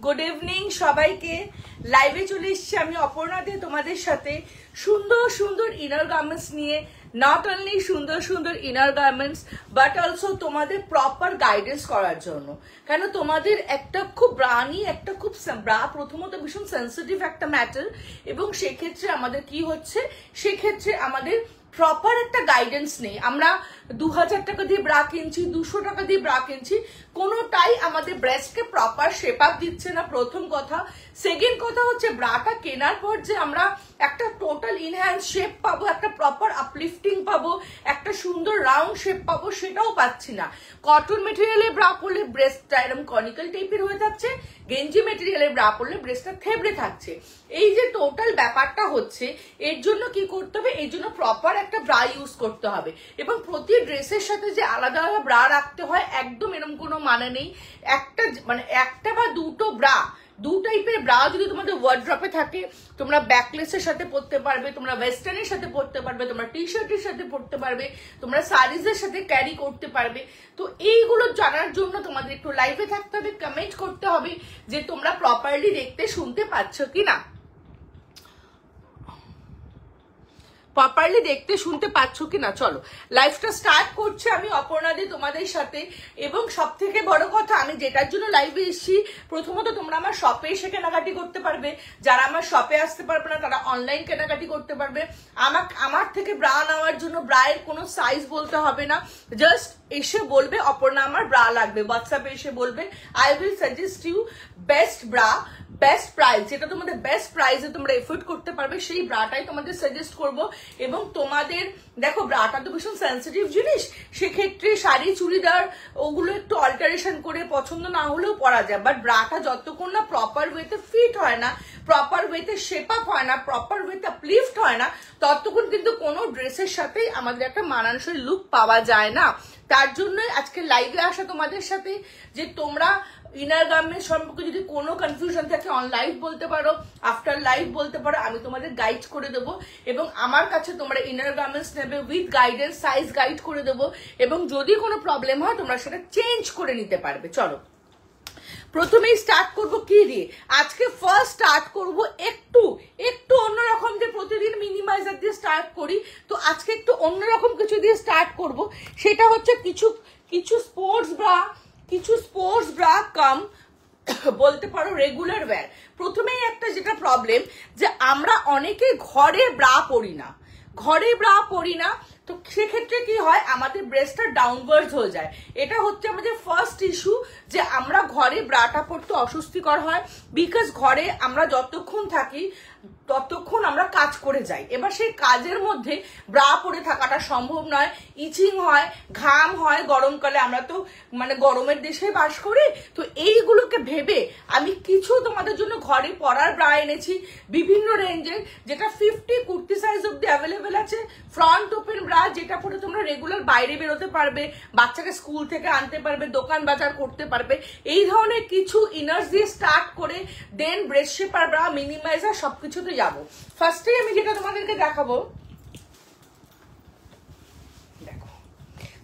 Good evening সবাইকে। লাইভে চলে এসেছি আমি অপর্ণা দে তোমাদের সাথে সুন্দর সুন্দর ইনার গার্মেন্টস নিয়ে। নট অনলি সুন্দর সুন্দর ইনার গার্মেন্টস বাট অলসো তোমাদের প্রপার গাইডেন্স করার জন্য। কেন তোমাদের একটা খুব ব্রা নিয়ে একটা খুব ব্রা প্রথমত ভীষণ সেন্সিটিভ একটা ম্যাটার, এবং সেক্ষেত্রে আমাদের কি হচ্ছে, সেক্ষেত্রে আমাদের প্রপার একটা গাইডেন্স নেই। আমরা 2000 টাকা দিয়ে ব্রা কিনছি, 200 টাকা দিয়ে ব্রা কিনছি, কোনোটাই আমাদের ব্রেস্টকে প্রপার শেপ আপ দিচ্ছে না, প্রথম কথা। সেকেন্ড কথা হচ্ছে ব্রাটা কেনার পর যে আমরা একটা টোটাল ইনহ্যান্স শেপ পাবো, একটা প্রপার আপলিফটিং পাবো, একটা সুন্দর রাউন্ড শেপ পাবো, সেটাও পাচ্ছি না। কটন মেটেরিয়ালে ব্রা পরলে ব্রেস্টটা এরকম কনিক্যাল টাইপের হয়ে যাচ্ছে, গেঞ্জি মেটেরিয়ালে ব্রা পরলে ব্রেস্টটা থেবড়ে থাকছে। এই যে টোটাল ব্যাপারটা হচ্ছে, এর জন্য কি করতে হবে, এর জন্য প্রপার একটা ব্রা ইউজ করতে হবে। এবং প্রতি ড্রেসের সাথে যে আলাদা আলাদা ব্রা রাখতে হয় একদম এরকম কোনো মানে নেই। একটা বা দুটো ব্রা, দু টাইপের ব্রা যদি তোমাদের ওয়ার্ড্রপে থাকে, তোমরা ব্যাকলেসের সাথে পরতে পারবে, তোমরা ওয়েস্টার্নের সাথে পরতে পারবে, তোমরা টি শার্টের সাথে পরতে পারবে, তোমরা শাড়িজের সাথে ক্যারি করতে পারবে। তো এইগুলো জানার জন্য তোমাদের একটু লাইভে থাকতে হবে, কমেন্ট করতে হবে যে তোমরা প্রপারলি দেখতে শুনতে পাচ্ছ কিনা, প্রপারলি দেখতে শুনতে পাচ্ছ কিনা। চলো লাইভটা স্টার্ট করছে আমি অপর্ণা দি তোমাদের সাথে। এবং সব থেকে বড় কথা, আমি যেটার জন্য লাইভে এসেছি, প্রথমত তোমরা আমার শপে এসে কেনাকাটি করতে পারবে, যারা আমার শপে আসতে পারবে না তারা অনলাইন কেনাকাটি করতে পারবে। আমার থেকে ব্রা নেওয়ার জন্য ব্রায়ের কোনো সাইজ বলতে হবে না, জাস্ট এসে বলবে অপর্ণা আমার ব্রা লাগবে, হোয়াটসঅ্যাপে এসে বলবে, I will suggest you best bra, best price, যেটা তোমাদের বেস্ট প্রাইসে তোমরা এফোর্ড করতে পারবে সেই ব্রাটাই তোমাদের সাজেস্ট করব। এবং তোমাদের দেখো ব্রাটা তো ভীষণ সেন্সিটিভ জিনিস, সেক্ষেত্রে শাড়ি চুড়িদার ওগুলো একটু অল্টারেশন করে পছন্দ না হলেও পরা যায়, বাট ব্রাটা যতক্ষণ না প্রপার ওয়েতে ফিট হয় না, প্রপার ওয়েতে শেপ আপ হয় না, প্রপার ওয়েতে আপলিফট হয় না, ততক্ষণ কিন্তু কোনো ড্রেসের সাথে আমাদের একটা মানানসই লুক পাওয়া যায় না। তার জন্যই আজকে লাইভে আসা তোমাদের সাথে, যে তোমরা ইনার গার্মেন্টস সম্পর্কে যদি কোনো কনফিউশন থাকে অন লাইভ বলতে পারো, আফটার লাইভ বলতে পারো, আমি তোমাদের গাইড করে দেবো। এবং আমার কাছে তোমরা ইনার গার্মেন্টস নেবে উইথ গাইডেন্স, সাইজ গাইড করে দেবো, এবং যদি কোনো প্রবলেম হয় তোমরা সেটা চেঞ্জ করে নিতে পারবে। চলো প্রথমেই স্টার্ট করবো কি দিয়ে, আজকে ফার্স্ট স্টার্ট করবো একটু অন্যরকম, যে প্রতিদিন মিনিমাইজার দিয়ে স্টার্ট করি, তো আজকে একটু অন্যরকম কিছু দিয়ে স্টার্ট করব। সেটা হচ্ছে কিছু স্পোর্টস ব্রা কাম বলতে পারো রেগুলার ওয়্যার। প্রথমেই একটা যেটা প্রবলেম, যে আমরা অনেকে ঘরে ব্রা পরি না, তো সেক্ষেত্রে কি হয়, আমাদের ব্রেস্টটা ডাউনওয়ার্ডস হয়ে যায়। এটা হচ্ছে আমাদের ফার্স্ট ইস্যু, যে আমরা ঘরে ব্রাটা পরতে অস্বস্তিকর হয়, বিকজ ঘরে আমরা যতক্ষণ থাকি ততক্ষণ আমরা কাজ করে যাই। এবার সেই কাজের মধ্যে ব্রা পরে থাকাটা সম্ভব নয়, ইচিং হয়, ঘাম হয়, গরমকালে আমরা তো গরমের দেশে বাস করি। তো এইগুলোকে ভেবে আমি কিছু তোমাদের জন্য ঘরে পরার ব্রা এনেছি বিভিন্ন রেঞ্জের, যেটা 50 কুর্তি সাইজ অব্দি অ্যাভেলেবেল আছে। ফ্রন্ট ওপেন ব্রা, যেটা পরে তোমরা রেগুলার বাইরে বেরোতে পারবে, বাচ্চাকে স্কুল থেকে আনতে পারবে, দোকান বাজার করতে পারবে। এই ধরনের কিছু ইনার্স দিয়ে স্টার্ট করে দেন ব্রেস্ট শেপার ব্রা, মিনিমাইজার সবকিছুতে যাবো। ফার্স্টে আমি যেটা তোমাদেরকে দেখাবো, দেখো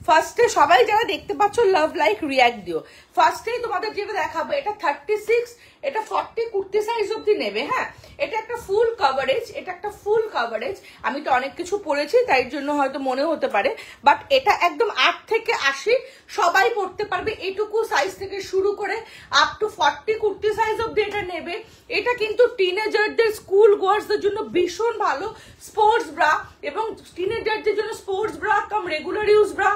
ফার্স্টে সবাই যারা দেখতে পাচ্ছ লাভ লাইক রিয়াক্ট দিও। ফার্স্টেই তোমাদের যেটা দেখাবো, এটা 36, এটা 40 কুর্তি সাইজ অব্দি নেবে। হ্যাঁ, এটা একটা ফুল কাভারেজ, আমি তো অনেক কিছু পরেছি তাই জন্য হয়তো মনে হতে পারে, বাট এটা একদম 8 থেকে 80 সবাই পরতে পারবে। এটুকু সাইজ থেকে শুরু করে আপ টু 40 কুর্তি সাইজ অব্দি এটা নেবে। এটা কিন্তু টিনেজারদের, স্কুল গোয়ার্সদের জন্য ভীষণ ভালো স্পোর্টস ব্রা, এবং টিনেজারদের জন্য স্পোর্টস ব্রা কাম রেগুলার ইউজ ব্রা,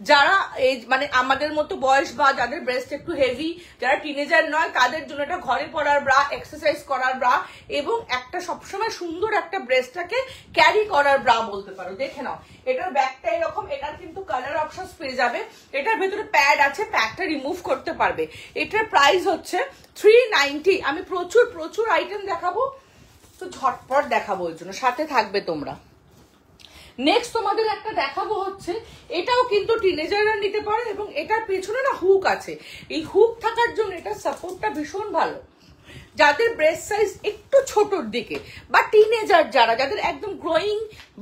যারা এই আমাদের মতো বয়স বা যাদের ব্রেস্ট একটু হেভি, যারা টিনেজার নয়, তাদের জন্য এটা ঘরে পরার ব্রা, এক্সারসাইজ করার ব্রা, এবং একটা সবসময় সুন্দর একটা ব্রেস্টটাকে ক্যারি করার ব্রা বলতে পারো। দেখে নাও, এটার ব্যাকটা এরকম, এটার কিন্তু কালার অপশনস পেয়ে যাবে। এটার ভেতরে প্যাড আছে, প্যাডটা রিমুভ করতে পারবে। এটার প্রাইস হচ্ছে 390। আমি প্রচুর আইটেম দেখাবো, তো ঝটপট দেখাবো, ওই জন্য সাথে থাকবে তোমরা। নেক্সট তোমাদের একটা দেখাবো হচ্ছে, এটাও কিন্তু টিনেজাররা নিতে পারে, এবং এটার পেছনে না হুক আছে। এই হুক থাকার জন্য এটার সাপোর্টটা ভীষণ ভালো। যাদের ব্রেস্ট সাইজ একটু ছোটর দিকে বা টিনেজার যারা, যাদের একদম গ্রোয়িং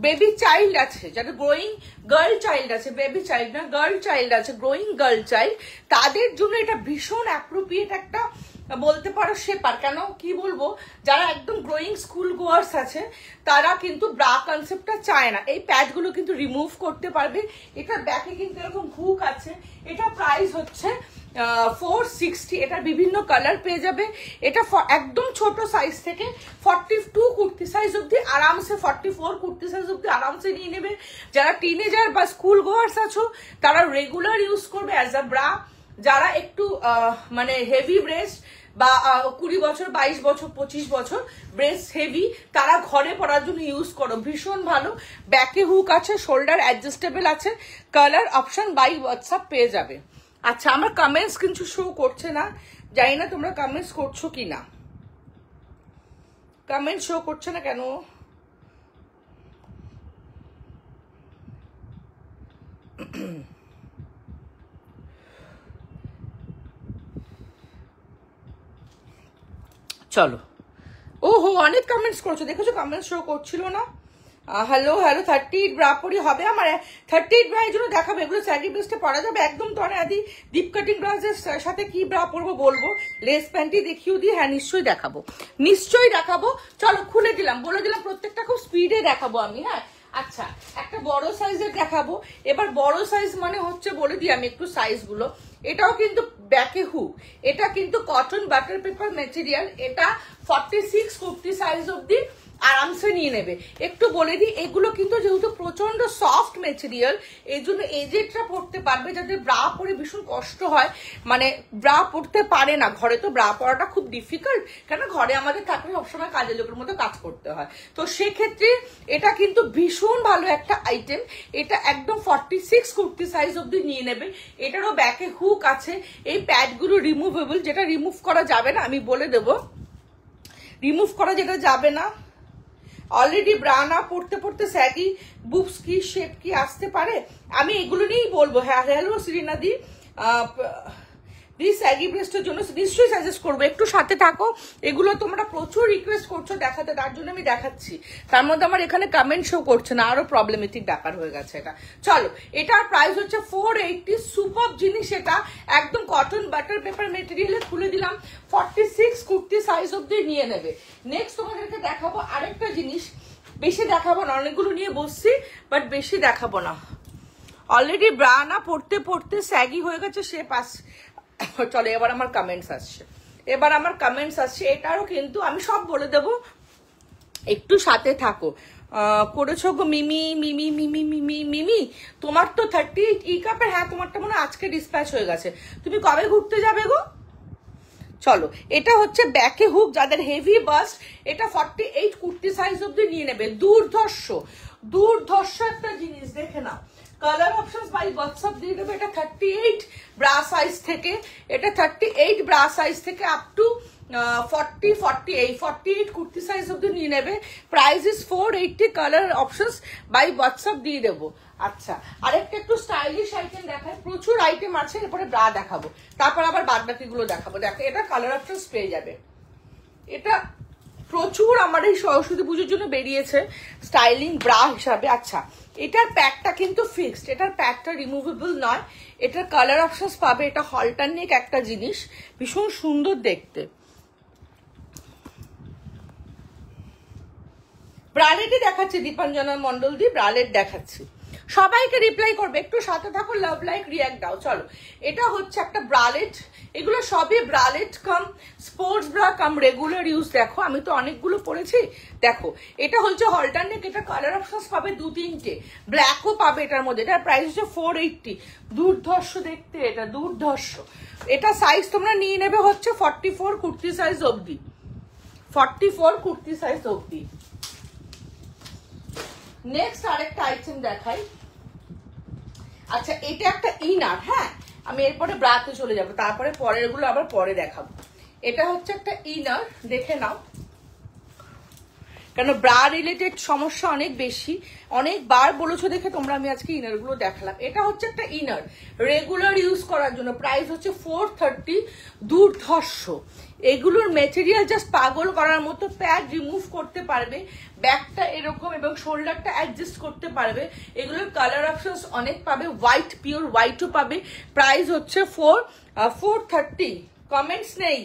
বেবি চাইল্ড আছে, যাদের গ্রোয়িং গার্ল চাইল্ড আছে, বেবি চাইল্ড না গার্ল চাইল্ড আছে, গ্রোয়িং গার্ল চাইল্ড, তাদের জন্য এটা ভীষণ অ্যাপ্রোপ্রিয়েট একটা বলতে পারো শেপার। কেন কি বলবো, যারা একদম গ্রোয়িং স্কুল গোয়ার্স আছে তারা কিন্তু ব্রা কনসেপ্টটা চায় না। এই প্যাডগুলো কিন্তু রিমুভ করতে পারবে। এটার ব্যাকে কিন্তু এরকম হুক আছে। এটা প্রাইস হচ্ছে 460। এটার বিভিন্ন কালার পেয়ে যাবে। এটা একদম ছোট সাইজ থেকে 42 কুর্তি সাইজ অব্দি আরামসে, 44 কুর্তি সাইজ অব্দি আরামসে নিয়ে নেবে। যারা টিনেজার বা স্কুল গোয়ার্স আছো তারা রেগুলার ইউজ করবে অ্যাজ আ ব্রা। যারা একটু মানে হেভি ব্রেস্ট বা 20 বছর 22 বছর 25 বছর ব্রেস্ট হেভি, তারা ঘরে পরার জন্য ইউজ করো, ভীষণ ভালো। ব্যাকে হুক আছে, শোল্ডার অ্যাডজাস্টেবল আছে, কালার অপশন বাই হোয়াটসঅ্যাপ পেয়ে যাবে। আচ্ছা, আমার কমেন্টস কিছু শো করছে না, জানি না তোমরা কমেন্টস করছো কি না। কমেন্ট শো করছে না কেন? চলো, ওহো অনেক কমেন্টস করছো, দেখেছো কমেন্টস শো করছিল না। হ্যালো হ্যালো, 38 ব্রা পরি হবে আমার। 38 ব্রা এর জন্য দেখাবো, এগুলো স্যাগি ব্রেস্টে পরা যাবে একদম। তো আদি ডিপ কাটিং ব্রাউজের সাথে কি ব্রা পরবো বলবো, লেস প্যান্টি দেখিয়েও দিই। হ্যাঁ নিশ্চয়ই দেখাবো, নিশ্চয়ই দেখাবো। চলো খুলে দিলাম, বলে দিলাম প্রত্যেকটা খুব স্পিডে দেখাবো আমি। হ্যাঁ আচ্ছা, একটা বড় সাইজের দেখাবো। এবার বড় সাইজ মানে হচ্ছে বলে দিই আমি একটু সাইজগুলো। এটাও কিন্তু ব্যাকে হুক, এটা কিন্তু কটন বাটার পেপার মেটেরিয়াল। এটা 46 কুর্তি সাইজ অব্দি আরামসে নিয়ে নেবে। একটু বলে দিই, এগুলো কিন্তু যেহেতু প্রচন্ড সফট মেটেরিয়াল, এই জন্য এজেডরা পড়তে পারবে। যাদের ব্রা পরে ভীষণ কষ্ট হয়, মানে ব্রা পড়তে পারে না, ঘরে তো ব্রা পরাটা খুব ডিফিকাল্ট, কেন ঘরে আমাদের থাকলে সবসময় কাজের লোকের মতো কাজ করতে হয়। তো সেক্ষেত্রে এটা কিন্তু ভীষণ ভালো একটা আইটেম। এটা একদম 46 কুর্তি সাইজ অব্দি নিয়ে নেবে। এটারও ব্যাকে হুক আছে। এই প্যাডগুলো রিমুভেবল, যেটা রিমুভ করা যাবে না আমি বলে দেবো। রিমুভ করা যেটা যাবে না, অলরেডি ব্রা না পড়তে পড়তে স্যাগি বুবস কি শেপ কি আসতে পারে, আমি এগুলো নিয়েই বলবো। হ্যাঁ হ্যালো শ্রীনাদি, স্যাগি ব্রেস্টের জন্য নিশ্চয়ই সাজেস্ট করবো, একটু সাথে থাকো। এগুলো তোমরা প্রচুর রিকোয়েস্ট করছো দেখাতে, তার জন্য আমি দেখাচ্ছি। তার মধ্যে আমার এখানে কমেন্ট শো করছে না, আরো প্রবলেমেটিক ব্যাপার হয়ে গেছে এটা। চলো, এটার প্রাইস হচ্ছে 480। সুপার জিনিস এটা, একদম কটন বাটার পেপার মেটেরিয়ালে। খুলে দিলাম, 46 কুর্তি সাইজ অব্দি নিয়ে নেবে। নেক্সট তোমাদেরকে দেখাবো আরেকটা জিনিস, বেশি দেখাবো না, অনেকগুলো নিয়ে বসছি বাট বেশি দেখাবো না। অলরেডি ব্রা না পড়তে পড়তে স্যাগি হয়ে গেছে, শেপ আসছে। চলো এবার আমার কমেন্টস আসছে, এটারও কিন্তু আমি সব বলে দেবো, একটু সাথে থাকো। করেছো গো মিমি মিমি মিমি মিমি মিমি, তোমার তো 38 ই কাপের। হ্যাঁ তোমারটা মনে হয় আজকে ডিসপ্যাচ হয়ে গেছে, তুমি কবে ঘুরতে যাবে গো? চলো, এটা হচ্ছে ব্যাকে হুক, যাদের হেভি বাস্ট এটা 48 কুর্তি সাইজ অব্দি নিয়ে নেবে। দুর্ধর্ষ দুর্ধর্ষ একটা জিনিস, দেখে নাও। কালার অপশনস বাই হোয়াটসঅ্যাপ দিয়ে দেবে। এটা 38 ব্রা সাইজ থেকে, এটা 38 ব্রা সাইজ থেকে আপ টু 48 কুর্তি সাইজ অব্দি নিয়ে নেবে। Price is 480। Colour options by WhatsApp দিয়ে দেবো। আচ্ছা, আরেকটা একটু স্টাইলিশ আইটেম দেখায়, প্রচুর আইটেম আছে, এরপরে ব্রা দেখাবো, তারপর আবার বাদ বাকিগুলো দেখাবো। দেখো এটা কালার অপশনস পেয়ে যাবে। এটা প্রচুর আমার এই সরস্বতী পুজোর জন্য বেরিয়েছে স্টাইলিং ব্রা হিসাবে। আচ্ছা, এটার প্যাকটা কিন্তু ফিক্সড, এটার প্যাকটা রিমুভেবল নয়। এটার কালার অপশনস পাবে। এটা হলটার নেক একটা জিনিস, ভীষণ সুন্দর দেখতে। ব্রালেটই দেখাচ্ছি, দীপাঞ্জনা মন্ডল দি ব্রালেট দেখাচ্ছি। সবাইকে রিপ্লাই করবে, একটু সাথে থাকো, লাভ লাইক রিয়াক্ট দাও। চলো, এটা হচ্ছে একটা ব্রালেট। এগুলো সবই ব্রালেট কাম স্পোর্টস ব্রা কাম রেগুলার ইউজ। দেখো আমি তো অনেকগুলো পরেছি। দেখো এটা হচ্ছে হলটারনেক। এটা কালার অপশনস পাবে 2-3টে, ব্ল্যাকও পাবে এটার মধ্যে। এটার প্রাইস হচ্ছে 480। দুর্ধর্ষ দেখতে, এটা দুর্ধর্ষ। এটা সাইজ তোমরা নিয়ে নেবে হচ্ছে 44 কুর্তি সাইজ অব্দি, 44 কুর্তি সাইজ অব্দি। নেক্সট আরেকটা আইটেম দেখাই। আচ্ছা, এটা একটা ইনার। হ্যাঁ, আমি এরপরে ব্রাতে চলে যাবো, তারপরে পরের গুলো আবার পরে দেখাবো। এটা হচ্ছে একটা ইনার, দেখে নাও। কেন ব্রা রিলেটেড সমস্যা অনেক বেশি, অনেকবার বলেছো দেখে তোমরা আমি আজকে ইনার গুলো দেখালাম। এটা হচ্ছে একটা ইনার রেগুলার ইউজ করার জন্য, প্রাইস হচ্ছে 430, দুর্ধর্ষ। এগুলোর মেটেরিয়াল জাস্ট পাগল করার মতো, প্যাড রিমুভ করতে পারবে, ব্যাকটা এরকম এবং শোল্ডারটা অ্যাডজাস্ট করতে পারবে। এগুলোর কালার অপশনস অনেক পাবে, হোয়াইট পিওর হোয়াইটও পাবে। প্রাইস হচ্ছে 430। কমেন্টস নেই,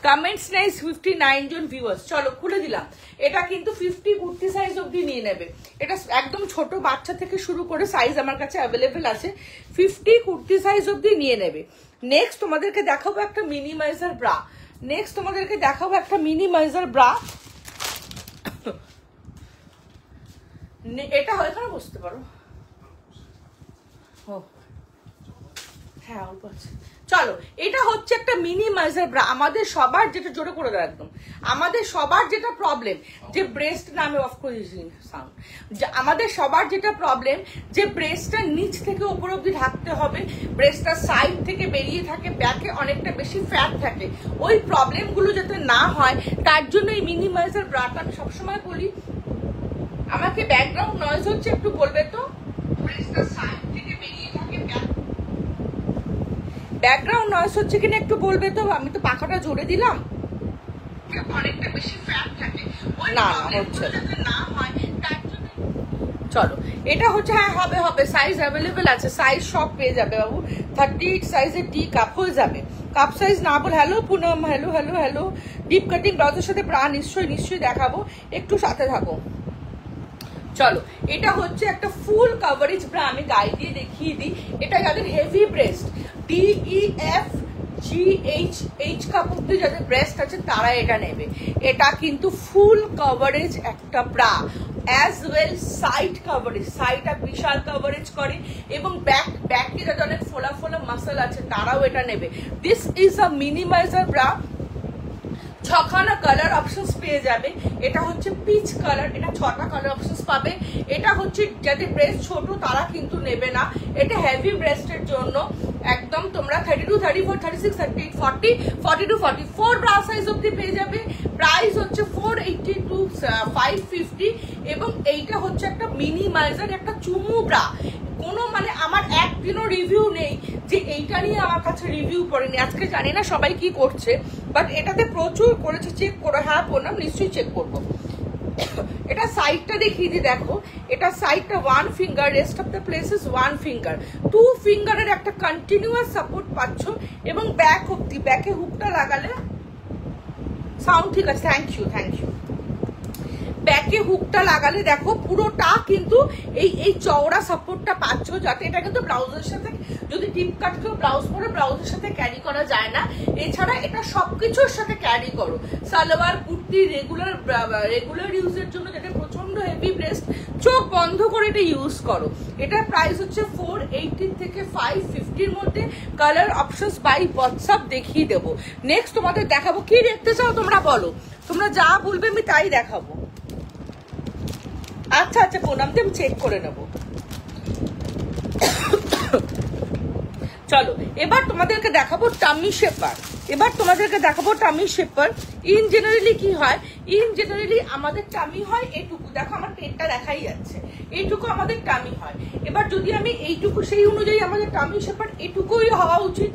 59 জন ভিউয়ার্স। চলো খুলে দিলাম। এটা কিন্তু 50 কুর্তি সাইজ অব্দি নিয়ে নেবে। এটা একদম ছোট বাচ্চা থেকে শুরু করে সাইজ আমার কাছে অ্যাভেলেবেল আছে, 50 কুর্তি সাইজ অব্দি নিয়ে নেবে। নেক্সট তোমাদেরকে দেখাবো একটা মিনিমাইজার ব্রা। এটা এখানে বসতে পারো। হ্যাঁ অল্প আছে। চলো, এটা হচ্ছে একটা মিনিমাইজার ব্রা। আমাদের সবার যেটা, জোরে করে দাও একদম, আমাদের সবার যেটা প্রবলেম যে ব্রেস্ট নামে অফ করে সাউন্ড, আমাদের সবার যেটা প্রবলেম যে ব্রেস্টটা নিচ থেকে উপর অব্দি ঢাকতে হবে, ব্রেস্টটা সাইড থেকে বেরিয়ে থাকে, ব্যাকে অনেকটা বেশি ফ্যাট থাকে, ওই প্রবলেমগুলো যাতে না হয় তার জন্য এই মিনিমাইজার ব্রাটা আমি সবসময় বলি। আমাকে ব্যাকগ্রাউন্ড নয়েজ হচ্ছে, একটু বলবে তো? ব্রেস্টটা সাইড থেকে বেরিয়ে থাকে, ব্যাকগ্রাউন্ড নয়েজ হচ্ছে কিনা একটু বলবে তো? আমি তো পাখাটা জোরে দিলাম, অনেকটা বেশি ফ্যাট থাকে, না হচ্ছে না হয় তার জন্য। চলো, এটা হচ্ছে, হ্যাঁ হবে, সাইজ অ্যাভেলেবেল আছে, সাইজ সব পেয়ে যাবে বাবু। 38 সাইজের টি কাপ হয়ে যাবে। কাপ সাইজ না বল। Hello Poonam, hello. Deep cutting ব্লাউজের সাথে ব্রা নিশ্চয়ই দেখাবো, একটু সাথে থাকো। চলো, এটা হচ্ছে একটা ফুল কভারেজ ব্রা, আমি গায়ে দিয়ে দেখিয়ে দিই। এটা যাদের heavy breast, DEF GH cup অব্দি যাদের ব্রেস্ট আছে তারা এটা নেবে। এটা কিন্তু ফুল কভারেজ একটা bra, as well side coverage, সাইডটা বিশাল কভারেজ করে, এবং ব্যাকে যাদের অনেক ফোলা মাসল আছে তারাও এটা নেবে। This is a minimizer bra. 6খানা কালার অপশনস পেয়ে যাবে। এটা হচ্ছে পিচ কালার, এটা 6টা কালার অপশনস পাবে। এটা হচ্ছে যাদের ব্রেস্ট ছোট তারা কিন্তু নেবে না, এটা হেভি ব্রেস্টের জন্য একদম। তোমরা 32, 34, 36, 38, 40, 42, 44 ব্রা সাইজ অব্দি পেয়ে যাবে। প্রাইস হচ্ছে 480 to 550। এবং এইটা হচ্ছে একটা মিনিমাইজার, একটা চুমু ব্রা। কোনো মানে আমার একদিনও রিভিউ নেই যে এইটা নিয়ে আমার কাছে রিভিউ পড়েনি। আজকে জানি না সবাই কি করছে, বাট এটাতে প্রচুর করেছে, চেক করো। হ্যাঁ বললাম নিশ্চয়ই চেক করবো। এটা সাইডটা দেখিয়ে দিই, দেখো এটা সাইডটা 1 finger, rest of the places 1 finger, 2 ফিঙ্গারের একটা কন্টিনিউয়াস সাপোর্ট পাচ্ছ। এবং ব্যাক অব্দি, ব্যাকে হুকটা লাগালে সাউন্ড ঠিক আছে, থ্যাংক ইউ। ব্যাকে হুকটা লাগালে দেখো পুরোটা কিন্তু এই চওড়া সাপোর্টটা পাচ্ছ, যাতে এটা কিন্তু ব্লাউজের সাথে, যদি টিপ কাট কেউ ব্লাউজ পরে ব্লাউজের সাথে ক্যারি করা যায় না। এছাড়া এটা সবকিছুর সাথে ক্যারি করো, সালোয়ার, কুর্তি, রেগুলার ইউজের জন্য, যেটা প্রচন্ড হেভি ব্রেস্ট, চোখ বন্ধ করে এটা ইউজ করো। এটার প্রাইস হচ্ছে 480 থেকে 550-র মধ্যে। কালার অপশনস বাই হোয়াটসঅ্যাপ দেখিয়ে দেবো। নেক্সট তোমাদের দেখাবো, কি দেখতে চাও তোমরা বলো, তোমরা যা বলবে আমি তাই দেখাবো। আচ্ছা পুনম, আমি চেক করে নেবো। চলো, এবার তোমাদেরকে দেখাবো টামি শেপার। ইন জেনারেলি কি হয়, আমাদের টামি হয় এটুকু, দেখো আমার পেটটা দেখাই যাচ্ছে, এইটুকু আমাদের টামি হয়। এবার যদি আমি এইটুকু, সেই অনুযায়ী আমাদের টামি শেপার এটুকুই হওয়া উচিত,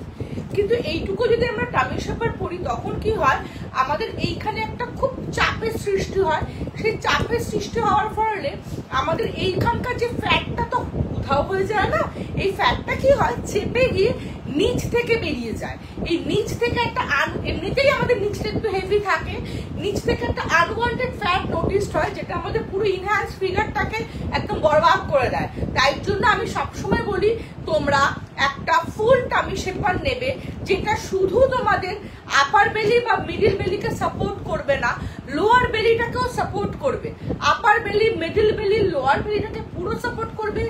কিন্তু এইটুকু যদি আমরা টামি শেপার পরি তখন কি হয়, আমাদের এইখানে একটা খুব চাপের সৃষ্টি হয়। সেই চাপের সৃষ্টি হওয়ার ফলে আমাদের এইখানকার যে ফ্যাটটা তো উধাও হয়ে যায় না, এই ফ্যাটটা কি হয়, চেপে গিয়ে নিচ থেকে বেরিয়ে যায়। এই নিচ থেকে একটা, এমনিতেই আমাদের নিচটা একটু হেভি থাকে, নিচ থেকে একটা আনওয়ান্টেড ফ্যাট নোটিসড হয়, যেটা আমাদের পুরো ইনহ্যান্স ফিগারটাকে একদম বরবাদ করে দেয়। তাই জন্য আমি সবসময় বলি, তোমরা একটা ফুল টামি শেপার নেবে, যেটা শুধু তোমাদের আপার বেলি বা মিডিল বেলিকে সাপোর্ট করবে না, লোয়ার বেলিটাকেও সাপোর্ট করবে। আপার বেলি, মিডিল বেলি, লোয়ার বেলিটাকে পুরো সাপোর্ট করবে,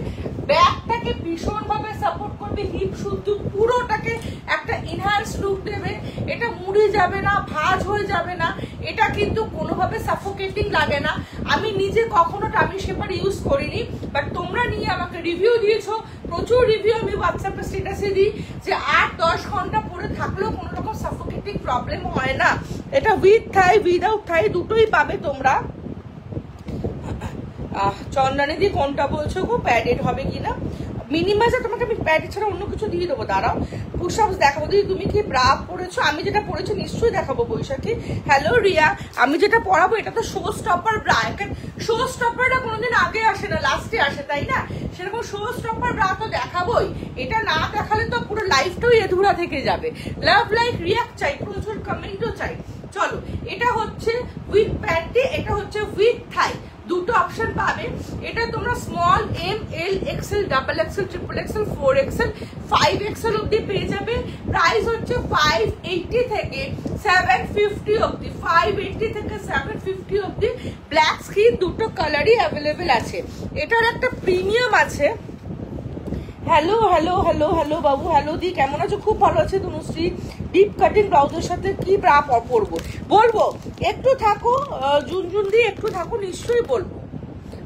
ব্যাকটাকে ভীষণভাবে সাপোর্ট করবে, হিপ শুদ্ধ পুরোটাকে একটা ইনহ্যান্স লুক দেবে। এটা মুড়ে যাবে না, ভাঁজ হয়ে যাবে না, এটা কিন্তু কোনোভাবে সাফোকেটিং লাগে না। আমি নিজে কখনো টামি শেপার ইউজ করিনি, বাট তোমরা নিয়ে আমাকে রিভিউ দিয়েছো, প্রচুর রিভিউ আমি হোয়াটসঅ্যাপে স্ট্যাটাসে দিই, যে 8-10 ঘন্টা পরে থাকলেও কোনো রকম সাফোকেটিং প্রবলেম হয় না। এটা উইথ থাই, উইদাউট থাই দুটোই পাবে তোমরা। চন্দ্রানী দি কোনটা বলছো গো, প্যাডেড হবে কিনা? মিনিমাইজে তোমাকে আমি প্যাডেড ছাড়া অন্য কিছু দিয়ে দেবো, দাঁড়াও। পুশ-আপস দেখাবো দিদি, তুমি কি ব্রা পরেছো? আমি যেটা পরেছি নিশ্চয়ই দেখাবো বৈশাখী। হ্যালো রিয়া, আমি যেটা পরাবো এটা তো শো স্টপার ব্রা। শো স্টপারটা কোনোদিন আগে আসে না, লাস্টে আসে, তাই না? সেরকম শো স্টপার ব্রা তো দেখাবোই, এটা না দেখালে তো পুরো লাইফটাই এধুরা থেকে যাবে। লাভ লাইক রিয়াক্ট চাই, প্রচুর কমেন্টও চাই। চলো, এটা হচ্ছে উইথ প্যান্টি, এটা হচ্ছে উইথ থাই, দুটো অপশন পাবে। এটা তোমরা small, M, L, XL, double XL, triple XL, 4 XL, 5 XL অব্দি পেয়ে যাবে। প্রাইস হচ্ছে 580 থেকে 750 অব্দি, 580 থেকে 750 অব্দি। ব্ল্যাক স্কিন, দুটো কালারই অ্যাভেলেবেল আছে। এটার একটা প্রিমিয়াম আছে। হ্যালো হ্যালো হ্যালো হ্যালো বাবু, হ্যালো দি, কেমন আছো? খুব ভালো আছে তনুশ্রী। ডিপ কাটিং ব্লাউজের সাথে কি ব্রা পরবো বলবো, একটু থাকো জুন দি, একটু থাকো, নিশ্চয়ই বলবো।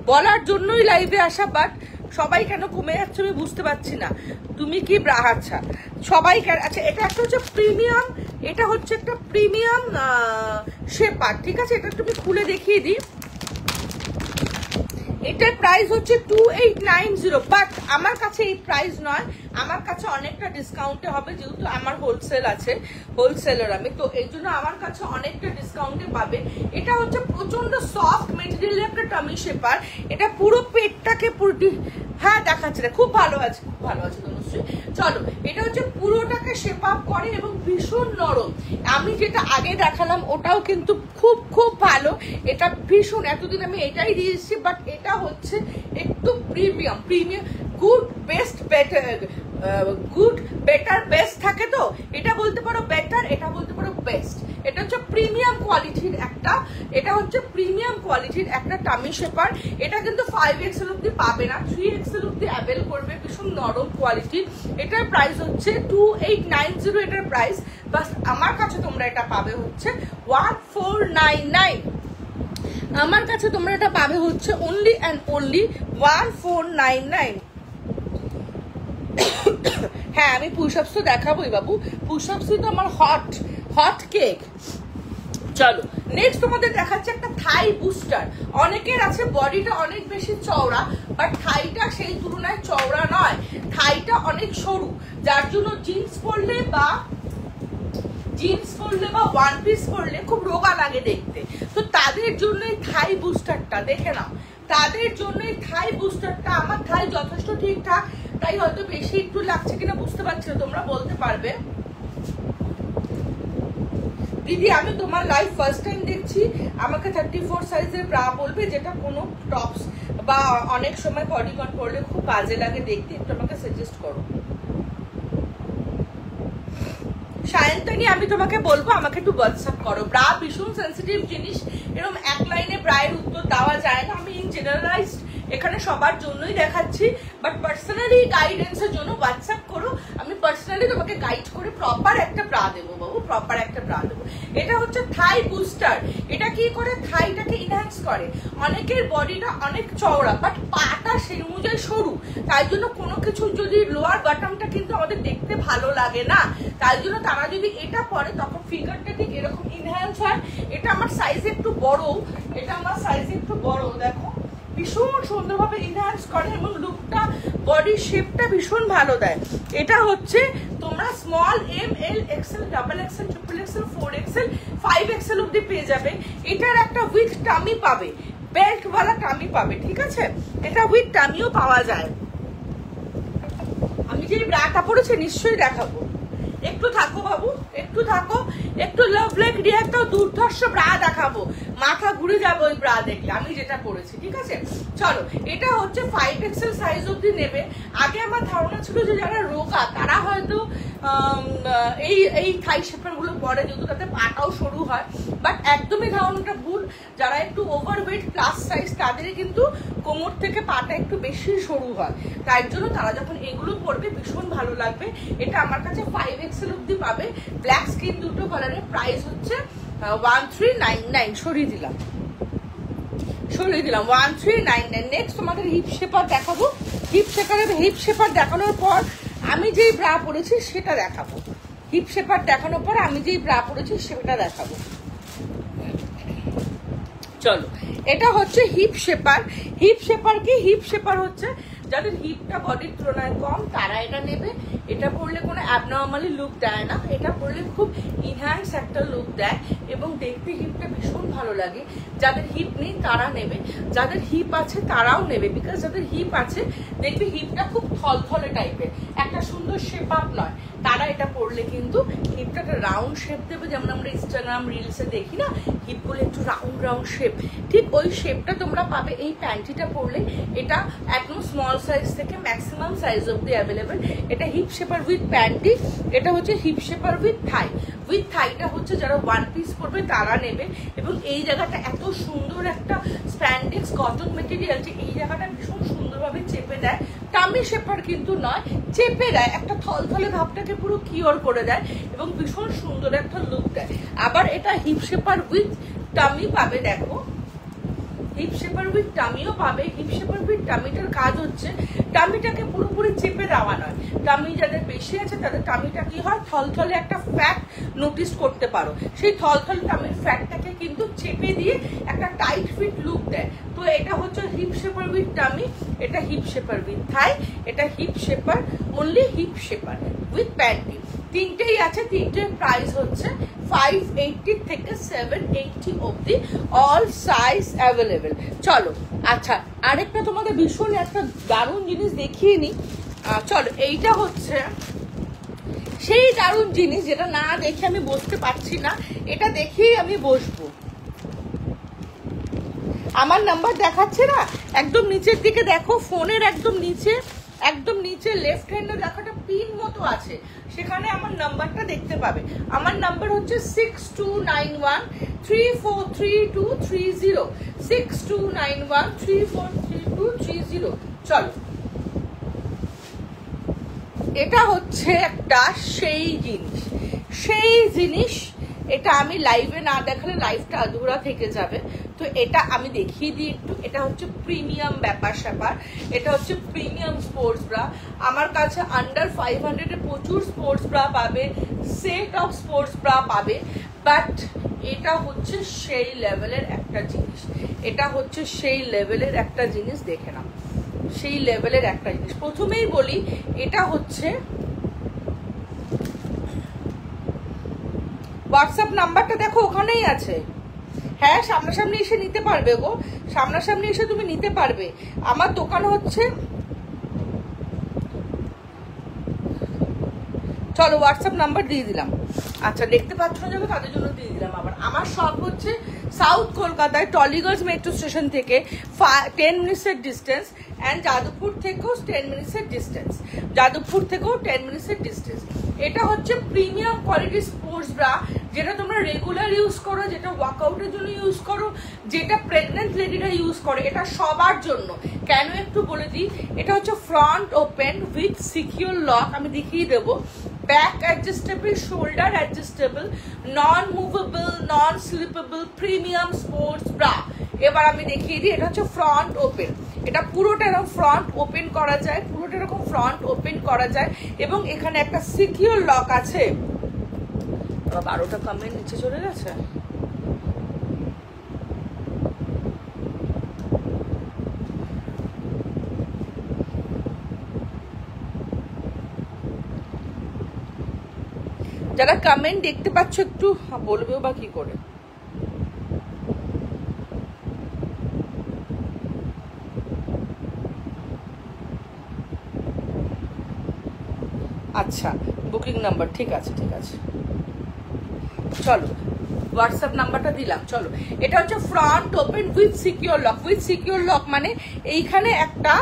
বলার জন্যই লাইভে আসা, বাট সবাই কেন কমে যাচ্ছে আমি বুঝতে পারছি না। তুমি কি ব্রা, আচ্ছা সবাই আচ্ছা, এটা একটা হচ্ছে প্রিমিয়াম, এটা হচ্ছে একটা প্রিমিয়াম শেপার, ঠিক আছে? এটা তুমি খুলে দেখিয়ে দিই। এটার প্রাইস হচ্ছে 2890, বাট আমার কাছে এই প্রাইস নয়, আমার কাছে অনেকটা ডিসকাউন্টে হবে, যেহেতু আমার হোলসেল আছে, হোলসেলার আমি, তো এই জন্য আমার কাছে অনেকটা ডিসকাউন্টে পাবে। এটা হচ্ছে প্রচন্ড সফট মেটেরিয়ালের একটা টামি শেপার। এটা পুরো পেটটাকে পুরো, হ্যাঁ দেখাচ্ছে না, খুব ভালো আছে, খুব ভালো আছে তনুশ্রী। চলো, এটা হচ্ছে পুরোটাকে শেপ আপ করে এবং ভীষণ নরম। আমি যেটা আগে দেখালাম ওটাও কিন্তু খুব খুব ভালো, এটা ভীষণ, এতদিন আমি এটাই দিয়েছি, বাট এটা হচ্ছে একটু premium, good, best, better, good, better, best থাকে তো, এটা বলতে পারো বেটার, এটা বলতে পারো বেস্ট। এটা হচ্ছে প্রিমিয়াম কোয়ালিটির একটা, এটা হচ্ছে প্রিমিয়াম কোয়ালিটির একটা টামি শেপার। এটা কিন্তু 5 এক্সেল অব্দি পাবে না, 3 এক্সেল অব্দি অ্যাভেল করবে, ভীষণ নরম কোয়ালিটির। এটার প্রাইস হচ্ছে 2890, এটার প্রাইস, বাস আমার কাছে তোমরা এটা পাবে হচ্ছে 1499। আমার কাছে তোমরা এটা পাবে হচ্ছে অনলি অ্যান্ড অনলি 1499। হ্যাঁ, আমি পুশ-আপস তো দেখাবোই বাবু, পুশ-আপসই তো আমার হট কেক। চলো, নেক্সট তোমাদের দেখাচ্ছে একটা থাই বুস্টার। অনেকের আছে বডিটা অনেক বেশি চওড়া, বাট থাইটা সেই তুলনায় চওড়া নয়, থাইটা অনেক সরু, যার জন্য জিন্স পরলে বা ওয়ান পিস পরলে খুব রোগা লাগে দেখতে। তো তাদের জন্য এই থাই বুস্টারটা দেখে নাও, তাদের জন্য এই থাই বুস্টারটা। আমার থাই যথেষ্ট ঠিকঠাক, তাই হয়তো বেশি একটু লাগছে কিনা বুঝতে পারছি না, তোমরা বলতে পারবে। দিদি, আমি তোমার লাইভ ফার্স্ট টাইম দেখছি, আমাকে 34 সাইজের ব্রা বলবে, যেটা কোনো টপস বা অনেক সময় বডিকন পরলে খুব বাজে লাগে দেখতে, একটু আমাকে সাজেস্ট করো। সায়ন্তনী, আমি তোমাকে বলবো আমাকে একটু হোয়াটসঅ্যাপ করো। ব্রা ভীষণ সেন্সিটিভ জিনিস, এরকম এক লাইনে ব্রায়ের উত্তর দেওয়া যায় না। আমি ইন জেনারেলাইজড এখানে সবার জন্যই দেখাচ্ছি, বাট পার্সোনালি গাইডেন্সের জন্য হোয়াটসঅ্যাপ করো, আমি পার্সোনালি তোমাকে গাইড করে প্রপার একটা ব্রা দেবো বাবু, প্রপার একটা ব্রা দেবো। এটা হচ্ছে থাই বুস্টার। এটা কি করে, থাইটাকে ইনহ্যান্স করে। অনেকের বডিটা অনেক চওড়া, বাট পাটা সেই অনুযায়ী সরু, তাই জন্য কোনো কিছু যদি লোয়ার বাটনটা কিন্তু আমাদের দেখতে ভালো লাগে না, তাই জন্য তারা যদি এটা পরে তখন ফিগারটা ঠিক এরকম ইনহ্যান্স হয়। এটা আমার সাইজে একটু বড়, এটা আমার সাইজে একটু বড়, দেখো ভীষণ সুন্দরভাবে ইনহ্যান্স করে এবং লুকটা, বডি শেপটা ভীষণ ভালো দেয়। এটা হচ্ছে তোমরা small, M, L, XL, double XL, triple XL, 4 XL, 5 XL অব্দি পেয়ে যাবে। এটার একটা উইথ টামি পাবে, বেল্ট ওয়ালা টামি পাবে, ঠিক আছে? এটা উইথ টামিও পাওয়া যায়। আমি যে ব্রাটা পরেছি নিশ্চয়ই দেখাবো, একটু থাকো বাবু, একটু থাকো, একটু লাভ লাইক রিয়াক্টটাও দুর্ধর্ষ ব্রা দেখাবো, মাথা ঘুরে যাবে ওই ব্রা দেখলে, আমি যেটা পরেছি, ঠিক আছে? চলো, এটা হচ্ছে 5 এক্সেল সাইজ অব্দি নেবে। আগে আমার ধারণা ছিল যে যারা রোগা তারা হয়তো এই থাই শেপার গুলো পরে, যেহেতু তাতে পাটাও সরু হয়, বাট একদমই ধারণাটা ভুল। যারা একটু ওভারওয়েট প্লাস সাইজ তাদের কিন্তু কোমর থেকে পাটা একটু বেশি সরু হয়, তাই জন্য তারা যখন এগুলো পরবে ভীষণ ভালো লাগবে। এটা আমার কাছে 5 এক্সেল অব্দি পাবে, ব্ল্যাক স্কিন, দুটো কালারের। প্রাইস হচ্ছে 1399। সরিয়ে দিলাম 1399। নেক্সট তোমাদের হিপ শেপার দেখাবো। হিপ শেপার দেখানোর পর আমি যেই ব্রা পরেছি সেটা দেখাবো। হিপ শেপার দেখানোর পর আমি যেই ব্রা পরেছি সেটা দেখাবো। চলো, এটা হচ্ছে হিপ শেপার। হিপ শেপার কি? হিপ শেপার হচ্ছে যাদের হিপটা বডির তুলনায় কম তারা এটা নেবে। এটা পরলে কোনো অ্যাবনর্মালি লুক দেয় না, এটা পরলে খুব ইনহ্যান্স একটা লুক দেয় এবং দেখতে হিপটা ভীষণ ভালো লাগে। যাদের হিপ নেই তারা নেবে, যাদের হিপ আছে তারাও নেবে, বিকজ যাদের হিপ আছে দেখবে হিপটা খুব থলথলে টাইপের, একটা সুন্দর শেপ আপ নয়। তারা এটা পরলে কিন্তু হিপটা একটা রাউন্ড শেপ দেবে, যেমন আমরা ইনস্টাগ্রাম রিলসে দেখি না হিপগুলো একটু রাউন্ড রাউন্ড শেপ, ঠিক ওই শেপটা তোমরা পাবে এই প্যান্টিটা পরলে। এটা একদম স্মল সাইজ থেকে ম্যাক্সিমাম সাইজ অব্দি অ্যাভেলেবেল। এটা হিপ শেপার উইথ প্যান্টি, এটা হচ্ছে hip shaper with thigh. With থাইটা হচ্ছে যারা ওয়ান পিস পরবে তারা নেবে। এবং এই জায়গাটা এত সুন্দর একটা স্প্যান্ডেক্স কটন মেটেরিয়াল, যে এই জায়গাটা ভীষণ সুন্দরভাবে চেপে দেয়। টামি শেপার কিন্তু নয়, চেপে দেয়, একটা থলথলে ভাবটাকে পুরো কিওর করে দেয় এবং ভীষণ সুন্দর একটা লুক দেয়। আবার এটা হিপ শেপার উইথ টামি পাবে, দেখো হিপ শেপার উইথ টামিও পাবে। হিপ শেপার উইথ টামিটার কাজ হচ্ছে টামিটাকে পুরোপুরি চেপে দেওয়া নয়। টামি যাদের বেশি আছে তাদের টামিটা কি হয়, থলথলে একটা ফ্যাট নোটিস করতে পারো, সেই থলথলে টামির ফ্যাটটাকে কিন্তু চেপে দিয়ে একটা টাইট ফিট লুক দেয়। তো এটা হচ্ছে হিপ শেপার উইথ টামি, এটা হিপ শেপার উইথ থাই, এটা hip shaper only hip shaper with panty. তিনটেই আছে, তিনটের প্রাইস হচ্ছে 580 থেকে 780 অবধি, অল সাইজ অ্যাভেলেবেল। চলো আচ্ছা, আরেকটা তোমাদের ভীষণ একটা দারুণ জিনিস দেখিয়ে নি। চলো, এইটা হচ্ছে সেই দারুণ জিনিস যেটা না দেখে আমি বসতে পারছি না, এটা দেখেই আমি বসবো। আমার নাম্বার দেখাচ্ছে না, একদম নিচের দিকে দেখো, ফোনের একদম নিচে, একদম নিচে লেফট হ্যান্ডে দেখো একটা পিন মতো আছে, সেখানে আমার নাম্বারটা দেখতে পাবে। আমার নাম্বার হচ্ছে 6291343230, 6291343230। চলো, এটা হচ্ছে একটা সেই জিনিস, সেই জিনিস, এটা আমি লাইভে না দেখালে লাইভটা আধুরা থেকে যাবে। তো এটা আমি দেখিয়ে দিই একটু। এটা হচ্ছে প্রিমিয়াম ব্যাপার স্যাপার, এটা হচ্ছে প্রিমিয়াম স্পোর্টস ব্রা। আমার কাছে আন্ডার 500-এ প্রচুর স্পোর্টস ব্রা পাবে, সেট অফ স্পোর্টস ব্রা পাবে, বাট এটা হচ্ছে সেই লেভেলের একটা জিনিস, এটা হচ্ছে সেই লেভেলের একটা জিনিস, দেখে নাও সেই লেভেলের একটা জিনিস। প্রথমেই বলি, এটা হচ্ছে হোয়াটসঅ্যাপ নাম্বারটা দেখো ওখানেই আছে। হ্যাঁ, সামনাসামনি এসে নিতে পারবে গো, সামনাসামনি এসে তুমি নিতে পারবে। আমার দোকান হচ্ছে, চলো হোয়াটসঅ্যাপ নাম্বার দিয়ে দিলাম। আচ্ছা, দেখতে পাচ্ছ না যাবে তাদের জন্য দিয়ে দিলাম। আবার আমার শপ হচ্ছে সাউথ কলকাতায় টলিগঞ্জ মেট্রো স্টেশন থেকে 10 মিনিটসের ডিস্টেন্স, অ্যান্ড যাদবপুর থেকেও 10 মিনিটসের ডিস্টেন্স, যাদবপুর থেকেও 10 মিনিটসের ডিস্টেন্স। এটা হচ্ছে প্রিমিয়াম কোয়ালিটি স্পোর্টস ব্রা, যেটা তোমরা রেগুলার ইউজ করো, যেটা ওয়ার্কআউটের জন্য ইউজ করো, যেটা প্রেগনেন্ট লেডিরা ইউজ করে, এটা সবার জন্য। কেন একটু বলে দিই, এটা হচ্ছে front open with secure lock, আমি দেখিয়ে দেবো। Back adjustable, shoulder adjustable, non movable, non slippable, premium sports bra. এবার আমি দেখিয়ে দিই, এটা হচ্ছে ফ্রন্ট ওপেন, এটা পুরোটা এরকম ফ্রন্ট ওপেন করা যায়, পুরোটা এরকম ফ্রন্ট ওপেন করা যায়, এবং এখানে একটা সিকিউর লক আছে। 12টা কমেন্ট নিচে চলে গেছে। যারা কমেন্ট দেখতে পাচ্ছ একটু বলবেও বা কি করে। আচ্ছা, বুকিং নাম্বার, ঠিক আছে ঠিক আছে। চলো, হোয়াটসঅ্যাপ নাম্বারটা দিলাম। চলো, এটা হচ্ছে front open with secure lock. With secure lock মানে এইখানে একটা,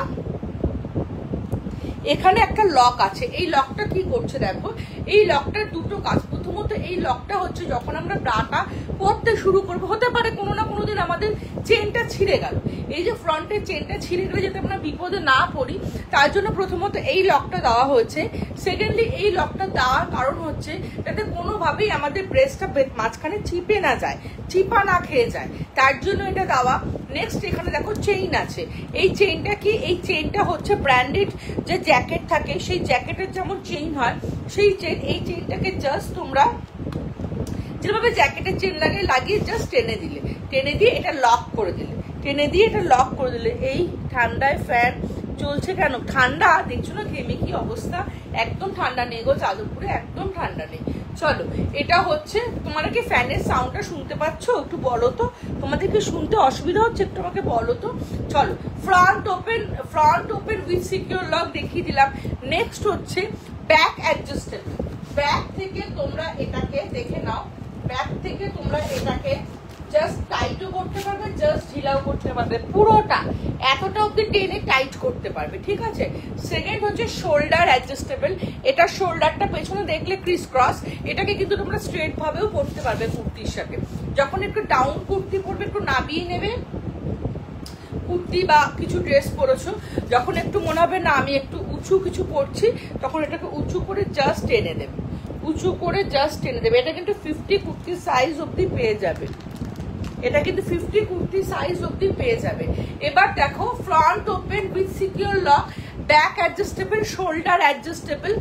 এখানে একটা লক আছে। এই লকটা কি করছে দেখো, এই লকটার দুটো কাজ। প্রথমত এই লকটা হচ্ছে যখন আমরা ব্রাটা পরতে শুরু করবো, হতে পারে কোনো না কোনো দিন আমাদের চেনটা ছিঁড়ে গেল, এই যে ফ্রন্টের চেনটা ছিঁড়ে গেলে যাতে আমরা বিপদে না পড়ি, তার জন্য প্রথমত এই লকটা দেওয়া হয়েছে। সেকেন্ডলি এই লকটা দেওয়ার কারণ হচ্ছে যাতে কোনোভাবেই আমাদের ব্রেস্টটা মাঝখানে চিপে না যায়, চিপা না খেয়ে যায়, তার জন্য এটা দেওয়া। নেক্সট এখানে দেখো চেইন আছে। এই চেইনটা কি, এই চেইনটা হচ্ছে ব্র্যান্ডেড যে জ্যাকেট থাকে, সেই জ্যাকেটের যেমন চেইন হয় সেই চেইন। এই চেইনটাকে জাস্ট তোমরা যেভাবে জ্যাকেটের চেন লাগিয়ে জাস্ট টেনে দিলে, টেনে দিয়ে এটা লক করে দিলে, টেনে দিয়ে এটা লক করে দিলে। এই ঠান্ডায় ফ্যান চলছে কেন? ঠান্ডা দেখছো না ঘেমে কি অবস্থা, একদম ঠান্ডা নেই গো যাদবপুরে, একদম ঠান্ডা নেই। চলো এটা হচ্ছে, তোমরা কি ফ্যানের সাউন্ডটা শুনতে পাচ্ছ? একটু বলো তো, তোমাদের কি শুনতে অসুবিধা হচ্ছে? একটু আমাকে বলো তো। চলো front open with secure lock দেখিয়ে দিলাম। নেক্সট হচ্ছে ব্যাক অ্যাডজাস্টেবল। ব্যাক থেকে তোমরা এটাকে দেখে নাও, ব্যাক থেকে তোমরা এটাকে জাস্ট টাইটও করতে পারবে, জাস্ট ঢিলাও করতে পারবে, পুরোটা এতটা অব্দি টেনে টাইট করতে পারবে, ঠিক আছে। সেকেন্ড হচ্ছে শোল্ডার অ্যাডজাস্টেবল। এটা শোল্ডারটা পেছনে দেখলে ক্রিস ক্রস, এটাকে কিন্তু তোমরা স্ট্রেট ভাবেও পরতে পারবে কুর্তির সাথে। যখন একটু ডাউন কুর্তি পরবে একটু নামিয়ে নেবে কুর্তি বা কিছু ড্রেস পরেছো, যখন একটু মনে হবে না আমি একটু উঁচু কিছু পরছি, তখন এটাকে উঁচু করে জাস্ট টেনে দেবে, উঁচু করে জাস্ট টেনে দেবে। এটা কিন্তু 50 কুর্তি সাইজ অব্দি পেয়ে যাবে, এটা কিন্তু 50 কুর্তি সাইজ অব্দি পেয়ে যাবে। এবার দেখো front open with secure lock, back adjustable, shoulder adjustable,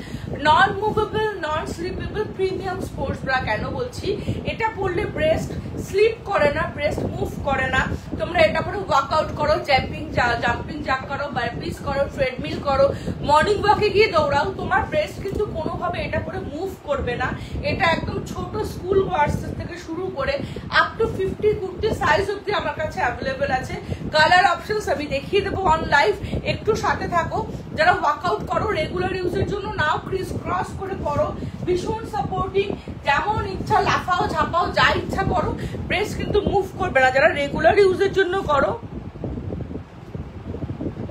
non movable, non slippable, premium sports bra. কেন বলছি? এটা পরলে ব্রেস্ট স্লিপ করে না, ব্রেস্ট মুভ করে না। তোমরা এটা পরে ওয়ার্কআউট করো, জাম্পিং জ্যাক করো, বারপিস করো, ট্রেডমিল করো, মর্নিং ওয়াকে গিয়ে দৌড়াও, তোমার ব্রেস্ট কিন্তু কোনোভাবে এটা পরে মুভ করবে না। এটা একদম ছোট স্কুল গার্লস থেকে শুরু করে আপ টু 50 কুর্তি সাইজ অব্দি আমার কাছে অ্যাভেলেবেল আছে। কালার অপশনস আমি দেখিয়ে দেবো অন লাইভ, একটু সাথে থাকো। যারা ওয়ার্কআউট করো রেগুলার ইউজের জন্য নাও, ক্রিস ক্রস করে পরো, ভীষণ সাপোর্টিং, যেমন ইচ্ছা লাফাও ঝাপাও যা ইচ্ছা করো, ব্রেস্ট কিন্তু মুভ করবে না। যারা রেগুলার ইউজের জন্য করো,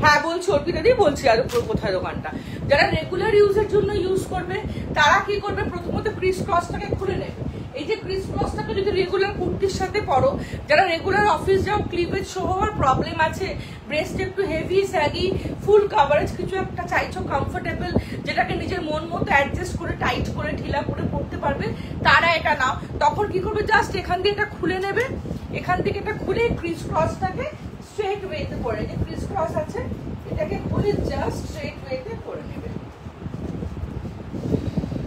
হ্যাঁ বলছি অর্পিতা দি বলছি, আর কোথায় দোকানটা, যারা রেগুলার ইউজের জন্য ইউজ করবে তারা কি করবে? প্রথমত ক্রিস ক্রসটাকে খুলে নেবে। এই যে ক্রিস ক্রসটাকে যদি রেগুলার কুর্তির সাথে পরো, যারা রেগুলার অফিস যাও, ক্লিভেজ শো হওয়ার প্রবলেম আছে, ব্রেস্ট একটু হেভি স্যাগি, ফুল কাভারেজ কিছু একটা চাইছো, কমফোর্টেবল, যেটাকে নিজের মন মতো অ্যাডজাস্ট করে টাইট করে ঢিলা করে পরতে পারবে, তারা এটা নাও। তখন কি করবে? জাস্ট এখান দিয়ে এটা খুলে নেবে, এখান থেকে এটা খুলে ক্রিস ক্রসটাকে স্ট্রেট ওয়েতে করে, যে ক্রিস ক্রস আছে এটাকে খুলে জাস্ট স্ট্রেট ওয়েতে করে নেবে।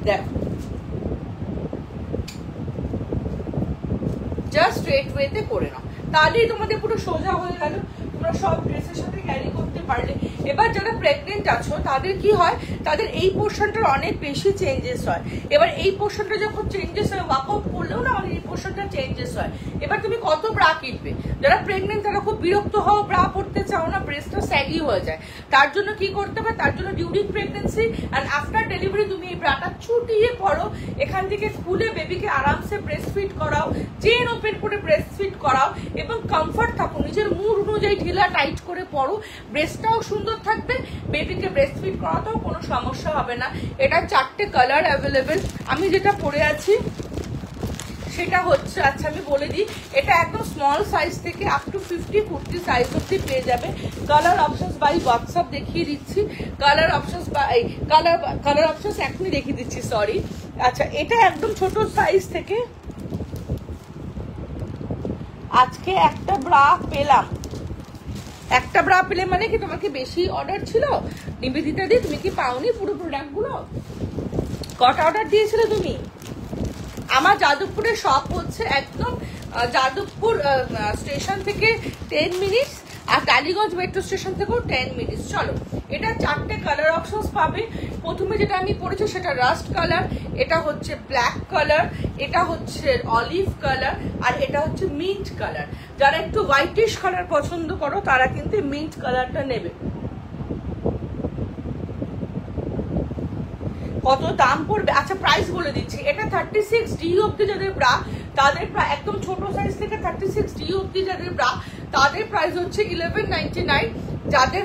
দেখো জাস্ট স্ট্রেট ওয়েতে করে নাও, তাহলেই তোমাদের পুরো সোজা হয়ে গেল, তোমরা সব ড্রেসের সাথে ক্যারি করতে পারলে। এবার যারা প্রেগনেন্ট আছো তাদের কি হয়? তাদের এই পোর্শনটার অনেক বেশি চেঞ্জেস হয়। এবার এই পোর্শনটা যখন চেঞ্জেস হয়, ওয়ার্কআউট করলেও না আমাদের এই পোর্শনটা চেঞ্জেস হয়। এবার তুমি কত ব্রা কিনবে? যারা প্রেগনেন্ট তারা খুব বিরক্ত হও, ব্রা পড়তে চাও না, ব্রেস্টটা স্যাগি হয়ে যায়। তার জন্য কি করতে হবে? তার জন্য during pregnancy and after delivery তুমি এই ব্রাটা চুটিয়ে পড়ো, এখান থেকে খুলে বেবিকে আরামসে ব্রেস্ট ফিট করাও, চেন ওপেন করে ব্রেস্ট ফিট করাও এবং কমফর্ট থাকো, নিজের মুড অনুযায়ী ঢিলা টাইট করে পড়ো, ব্রেস্টটাও সুন্দর থাকবে, বেবিকে ব্রেস্ট ফিট করাতেও কোনো সমস্যা হবে না। এটা 4টে কালার অ্যাভেলেবেল। আমি যেটা পরে আছি সেটা হচ্ছে, আচ্ছা আমি বলে দিই, এটা একদম স্মল সাইজ থেকে আপ টু 50 কুর্তি সাইজ অব্দি পেয়ে যাবে। কালার অপশনস বাই হোয়াটসঅ্যাপ দেখিয়ে দিচ্ছি, colour options by colour options এখনই দেখিয়ে দিচ্ছি, সরি। আচ্ছা এটা একদম ছোট সাইজ থেকে আজকে একটা ব্রা পেলাম, একটা ব্রা পেলে মানে কি তোমার কি বেশি অর্ডার ছিল নিবেদিতা দি? তুমি কি পাওনি পুরো প্রোডাক্টগুলো? কটা অর্ডার দিয়েছিলে তুমি? আমার যাদবপুরের শপ হচ্ছে একদম যাদবপুর স্টেশন থেকে 10 মিনিটস, আর টালিগঞ্জ মেট্রো স্টেশন থেকেও 10 মিনিটস। চলো এটা 4টে কালার অপশনস পাবে। প্রথমে যেটা আমি পরেছি সেটা রাস্ট কালার, এটা হচ্ছে ব্ল্যাক কালার, এটা হচ্ছে অলিভ কালার, আর এটা হচ্ছে মিন্ট কালার। যারা একটু হোয়াইটিশ কালার পছন্দ করো তারা কিন্তু মিন্ট কালারটা নেবে। কত দাম পড়বে? আচ্ছা প্রাইস বলে দিচ্ছি, এটা 36D অব্দি যাদের ব্রা তাদের একদম ছোট সাইজ থেকে 36D অব্দি যাদের ব্রা তাদের প্রাইস হচ্ছে 1199। যাদের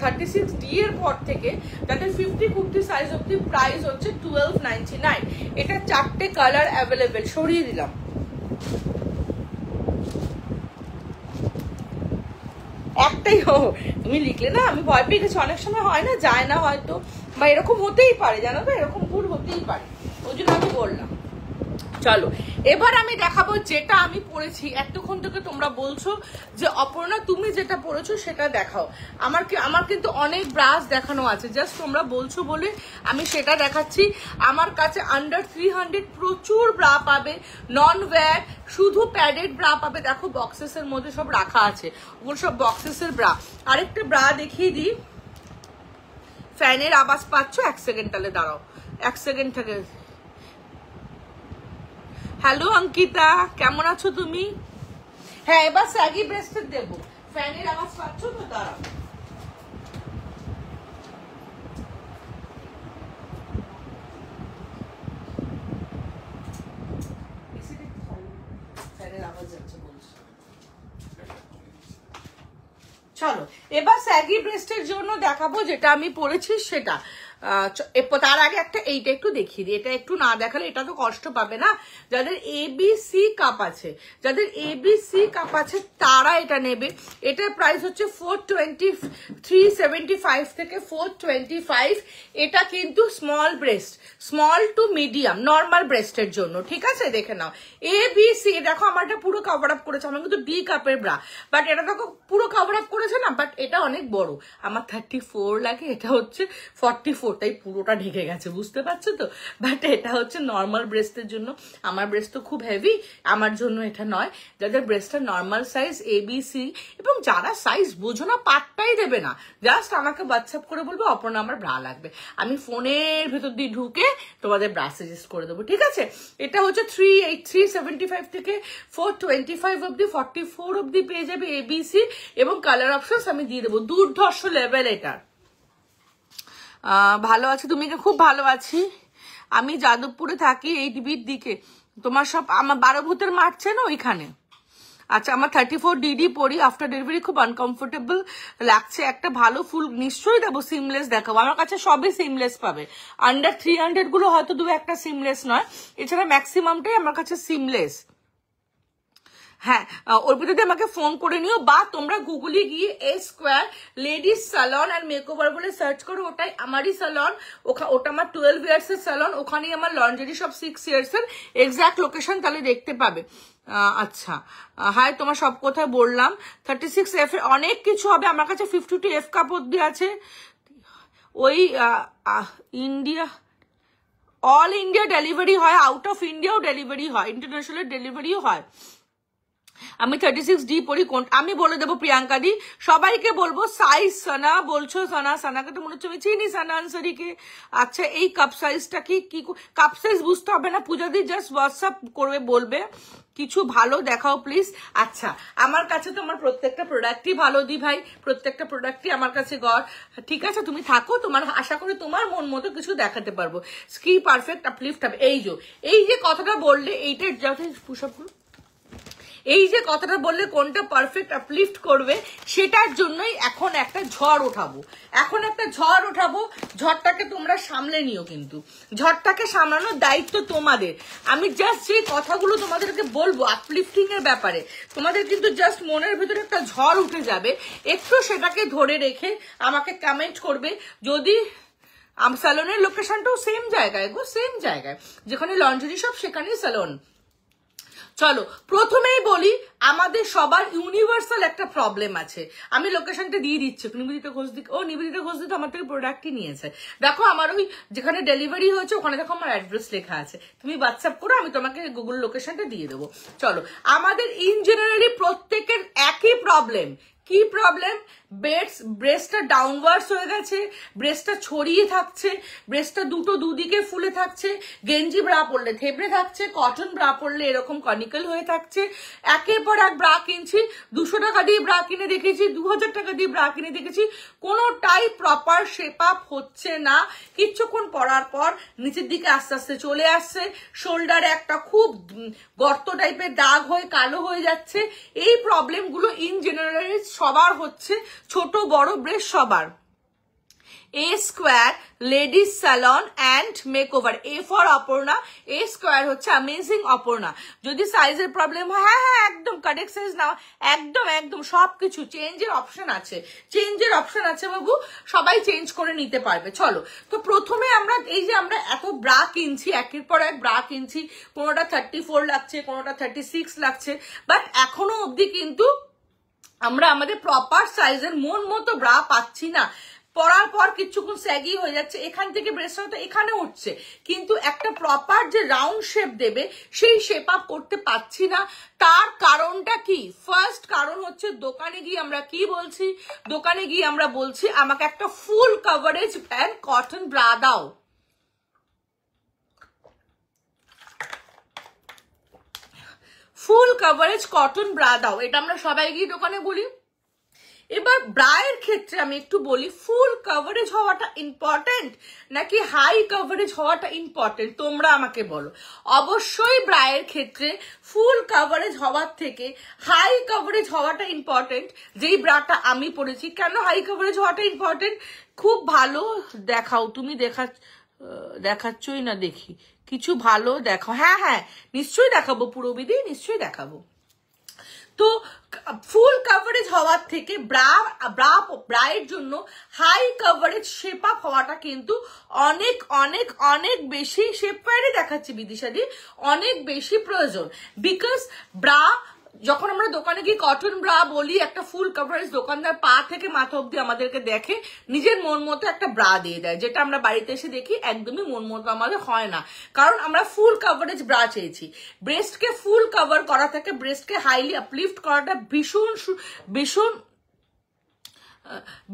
36D এর পর থেকে যাদের 50 কুর্তি সাইজ অব্দি প্রাইস হচ্ছে 1299। এটা 4টে কালার অ্যাভেলেবেল, সরিয়ে দিলাম। একটাই তুমি লিখলে না, আমি ভয় পেয়ে গেছি। অনেক সময় হয় না, যায় না হয়তো, বা এরকম হতেই পারে, জানো তো, এরকম ভুল হতেই পারে, ওই জন্য আমি বললাম। চলো এবার আমি দেখাবো যেটা আমি পরেছি। এতক্ষণ থেকে তোমরা বলছো যে অপর্ণা তুমি যেটা পরেছো সেটা দেখাও। আমার কিন্তু অনেক ব্রাশ দেখানো আছে, জাস্ট তোমরা বলছো বলে আমি সেটা দেখাচ্ছি। আমার কাছে আন্ডার 300 প্রচুর ব্রা পাবে, নন ওয়্যার, শুধু প্যাডেড ব্রা পাবে। দেখো বক্সেসের মধ্যে সব রাখা আছে, ওগুলো সব বক্সেসের ব্রা। আরেকটা ব্রা দেখিয়ে দিই। ফ্যানের আওয়াজ পাচ্ছ? 1 সেকেন্ড, তাহলে দাঁড়াও 1 সেকেন্ড থেকে। হ্যালো অঙ্কিতা, কেমন আছো তুমি? হ্যাঁ, এবার স্যাগি ব্রেস্টেড দেবো। ফ্যানের আওয়াজ পাচ্ছ তো? দাঁড়াও। ফ্যানের আওয়াজ যাচ্ছে বলছি। চলো এবার স্যাগি ব্রেস্টের জন্য দেখাবো যেটা আমি পরেছি সেটা। তার আগে এইটা একটু দেখিয়ে দিই। এটা একটু না দেখালে এটা তো কষ্ট পাবে না। যাদের ABC কাপ আছে, যাদের ABC কাপ আছে তারা এটা নেবে। এটার প্রাইস হচ্ছে 375 থেকে 425। এটা কিন্তু small breast, small to medium normal ব্রেস্টের জন্য, ঠিক আছে? দেখে নাও ABC। দেখো আমারটা পুরো কভার আপ করেছে, আমার কিন্তু D কাপের ব্রা, বাট এটা দেখো পুরো কভার আপ করেছে না, বাট এটা অনেক বড়। আমার 34 লাগে, এটা হচ্ছে 44, তাই পুরোটা ঢেকে গেছে, বুঝতে পারছো তো? বাট এটা হচ্ছে নর্মাল ব্রেস্টের জন্য। আমার ব্রেস্ট তো খুব হেভি, আমার জন্য এটা নয়। যাদের ব্রেস্টটা নর্মাল সাইজ ABC, এবং যারা সাইজ বোঝো না পাত্তাই দেবে না, জাস্ট আমাকে হোয়াটসঅ্যাপ করে বলবো অপর্ণা আমার ব্রা লাগবে, আমি ফোনের ভেতর দিয়ে ঢুকে তোমাদের ব্রা সাজেস্ট করে দেবো, ঠিক আছে? এটা হচ্ছে 375 থেকে 425 অব্দি, 44 অব্দি পেয়ে যাবে ABC, এবং কালার অপশনস আমি দিয়ে দেবো। দুর্ধর্ষ লেভেল এটা। ভালো আছি তুমি? খুব ভালো আছি। আমি যাদবপুরে থাকি, এই ডিবির দিকে। তোমার সব আমার 12 ভূতের মারছে না ওইখানে। আচ্ছা, আমার 34 DD পরি। আফটার ডেলিভারি খুব আনকমফোর্টেবল লাগছে। একটা ভালো ফুল নিশ্চয়ই দেবো, সিমলেস দেখাবো। আমার কাছে সবই সিমলেস পাবে। আন্ডার 300 গুলো হয়তো দু একটা সিমলেস নয়, এছাড়া ম্যাক্সিমামটাই আমার কাছে সিমলেস। হ্যাঁ, ওর ভিতরে আমাকে ফোন করে নিও, বা তোমরা গুগলে গিয়ে A² ladies salon and makeover বলে সার্চ করো, ওটাই আমারই স্যালন। ওটা আমার 12 ইয়ার্স এর স্যালন, ওখানেই আমার লন্ড্রি সব 6 ইয়ার্স এর এক্সাক্ট লোকেশন, তাহলে দেখতে পাবে। আচ্ছা, হাই, তোমার সব কথা বললাম। 36F অনেক কিছু হবে। আমার কাছে 52F কাপ অব্দি আছে। ওই ইন্ডিয়া, অল ইন্ডিয়া ডেলিভারি হয়, আউট অফ ইন্ডিয়াও ডেলিভারি হয়, ইন্টারন্যাশনাল ডেলিভারিও হয়। আমি 36D পরি। কোন আমি বলে দেবো প্রিয়াঙ্কা দি, সবাইকে বলবো সাইজ। সানা বলছো, সানাকে তো মনে হচ্ছে আমি চিনি, সানা আনসারিকে। আচ্ছা, এই কাপ সাইজটা কি কাপ সাইজ বুঝতে হবে না, পূজা দি জাস্ট হোয়াটসঅ্যাপ করবে, বলবে কিছু ভালো দেখাও প্লিজ। আচ্ছা, আমার কাছে তো আমার প্রত্যেকটা প্রোডাক্টই ভালো দি ভাই, প্রত্যেকটা প্রোডাক্টই আমার কাছে গড়, ঠিক আছে? তুমি থাকো, তোমার আশা করি তোমার মন মতো কিছু দেখাতে পারবো। স্কি পারফেক্ট আপলিফট হবে। এই যে কথাটা বললে, এইটার যাতে পুষআপগুলো, এই যে কথাটা বললে কোনটা পারফেক্ট আপলিফট করবে, সেটার জন্যই এখন একটা ঝড় ওঠাবো। ঝড়টাকে তোমরা সামলে নিও, কিন্তু ঝড়টাকে সামলানোর দায়িত্ব তোমাদের। আমি জাস্ট যে কথাগুলো তোমাদেরকে বলবো আপলিফটিং এর ব্যাপারে, তোমাদের কিন্তু জাস্ট মনের ভিতরে একটা ঝড় উঠে যাবে। একটু সেটাকে ধরে রেখে আমাকে কমেন্ট করবে। যদি স্যালনের লোকেশনটাও সেম জায়গায় গো, সেম জায়গায়, যেখানে লন্ড্রি শপ সেখানেই স্যালন। চলো প্রথমেই বলি, আমাদের সবার ইউনিভার্সাল একটা প্রবলেম আছে। আমি লোকেশনটা দিয়ে দিচ্ছি, নিবেদিতা ঘোষ দি। নিবেদিতা ঘোষ দি তো আমার থেকে প্রোডাক্টই নিয়েছে। দেখো আমার ওই যেখানে ডেলিভারি হয়েছে ওখানে দেখো আমার অ্যাড্রেস লেখা আছে, তুমি হোয়াটসঅ্যাপ করো, আমি তোমাকে গুগল লোকেশনটা দিয়ে দেবো। চলো, আমাদের ইন জেনারেলি প্রত্যেকের একই প্রবলেম। কি প্রবলেম? ব্রেস্টটা ডাউনওয়ার্ডস হয়ে গেছে, ব্রেস্টটা ছড়িয়ে থাকছে, ব্রেস্টটা দুদিকে ফুলে থাকছে, গেঞ্জি ব্রা পরলে থেবড়ে থাকছে, কটন ব্রা পরলে এরকম কনিক্যাল হয়ে থাকছে। একের পর এক ব্রা কিনছি, 200 টাকা দিয়ে ব্রা কিনে দেখেছি, 2000 টাকা দিয়ে ব্রা কিনে দেখেছি, কোনোটাই প্রপার শেপ আপ হচ্ছে না। কিছুক্ষণ পরার পর নিচের দিকে আস্তে আস্তে চলে আসছে, শোল্ডারে একটা খুব গর্ত টাইপের দাগ হয়ে কালো হয়ে যাচ্ছে। এই প্রবলেমগুলো ইন জেনারেল সবার হচ্ছে, ছোট বড় ব্রেস্ট সবার। A Square ladies salon and makeover, A for Aparna, A Square হচ্ছে অ্যামেজিং অপর্ণা। যদি সাইজের প্রবলেম হয়, হ্যাঁ হ্যাঁ একদম কারেক্ট সাইজ নাও, একদম একদম সবকিছু চেঞ্জের অপশন আছে, চেঞ্জের অপশন আছে বাবু, সবাই চেঞ্জ করে নিতে পারবে। চলো, তো প্রথমে আমরা এই যে আমরা এত ব্রা কিনছি, একের পর এক ব্রা কিনছি, কোনোটা 34 লাগছে, কোনোটা 36 লাগছে, বাট এখনো অবধি কিন্তু আমরা আমাদের প্রপার সাইজের মন মতো ব্রা পাচ্ছি না। পরার পর কিছুক্ষণ স্যাগি হয়ে যাচ্ছে, এখান থেকে ব্রেস্ট হয়তো এখানে উঠছে, কিন্তু একটা প্রপার যে রাউন্ড শেপ দেবে সেই শেপ আপ করতে পাচ্ছি না। তার কারণটা কি? ফার্স্ট কারণ হচ্ছে দোকানে গিয়ে আমরা কি বলছি, দোকানে গিয়ে আমরা বলছি আমাকে একটা full coverage and cotton bra দাও। ফুল কভারেজ কটন ব্রা দাও, এটা আমরা সবাই গিয়ে দোকানে বলি। এবার ব্রায়ের ক্ষেত্রে আমি একটু বলি, ফুল কভারেজ হওয়াটা ইম্পর্টেন্ট নাকি হাই কভারেজ হওয়াটা ইম্পর্টেন্ট, তোমরা আমাকে বলো। অবশ্যই ব্রায়ের ক্ষেত্রে ফুল কভারেজ হওয়ার থেকে হাই কভারেজ হওয়াটা ইম্পর্টেন্ট, যেই ব্রাটা আমি পরেছি। কেন হাই কভারেজ হওয়াটা ইম্পর্টেন্ট? খুব ভালো দেখাও, তুমি দেখাচ্ছই না, দেখি কিছু ভালো দেখাও। হ্যাঁ হ্যাঁ নিশ্চয়ই দেখাবো পুরোবিধি, নিশ্চয়ই দেখাবো। তো ফুল কভারেজ হওয়ার থেকে ব্রায়ের জন্য হাই কভারেজ শেপ আপ হওয়াটা কিন্তু অনেক অনেক অনেক বেশি, শেপ ওয়্যারই দেখাচ্ছি বিদিশাদি, অনেক বেশি প্রয়োজন। বিকজ ব্রা যখন আমরা দোকানে গিয়ে কটন ব্রা বলি, একটা ফুল কভারেজ দোকানদার পা থেকে মাথা অব্দি আমাদেরকে দেখে নিজের মন মতো একটা ব্রা দিয়ে দেয়, যেটা আমরা বাড়িতে এসে দেখি একদমই মন মতো আমাদের হয় না, কারণ আমরা ফুল কভারেজ ব্রা চেয়েছি। ব্রেস্টকে ফুল কভার করা থেকে ব্রেস্টকে হাইলি আপলিফট করাটা ভীষণ ভীষণ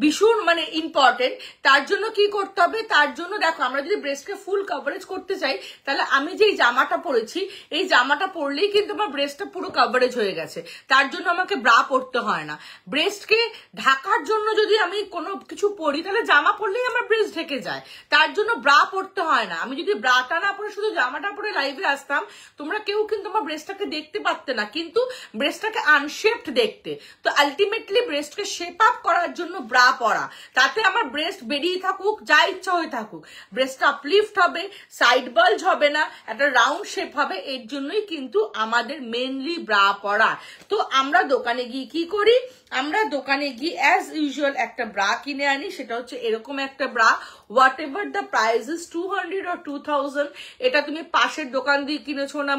ভীষণ মানে ইম্পর্টেন্ট। তার জন্য কি করতে হবে, তার জন্য দেখো আমরা যদি ব্রেস্টকে ফুল কভারেজ করতে চাই, তাহলে আমি যেই জামাটা পরেছি এই জামাটা পরলেই কিন্তু আমার ব্রেস্টটা পুরো কভারেজ হয়ে গেছে, তার জন্য আমাকে ব্রা পরতে হয় না। ব্রেস্টকে ঢাকার জন্য যদি আমি কোনো কিছু পরি, তাহলে জামা পরলেই আমার ব্রেস্ট ঢেকে যায়, তার জন্য ব্রা পরতে হয় না। আমি যদি ব্রাটা না পরে শুধু জামাটা পরে লাইভে আসতাম, তোমরা কেউ কিন্তু আমার ব্রেস্টটাকে দেখতে পারতে না, কিন্তু ব্রেস্টটাকে আনশেপড দেখতে। তো আলটিমেটলি ব্রেস্টকে শেপ আপ করার জন্য ব্রা পরা, তাতে আমার ব্রেস্ট বেরিয়ে থাকুক, যা ইচ্ছা হয়ে থাকুক, ব্রেস্টটা আপলিফট হবে, সাইড বাল্জ হবে না, একটা রাউন্ড শেপ হবে, এর জন্যই কিন্তু আমাদের মেনলি ব্রা পরা। তো আমরা দোকানে গিয়ে কি করি, আমরা দোকানে গিয়ে অ্যাজ ইউজুয়াল একটা ব্রা কিনে আনি, সেটা হচ্ছে এরকম একটা bra, what ever the price is 200 or 2000। এটা তুমি পাশের দোকান দিয়ে কিনেছো না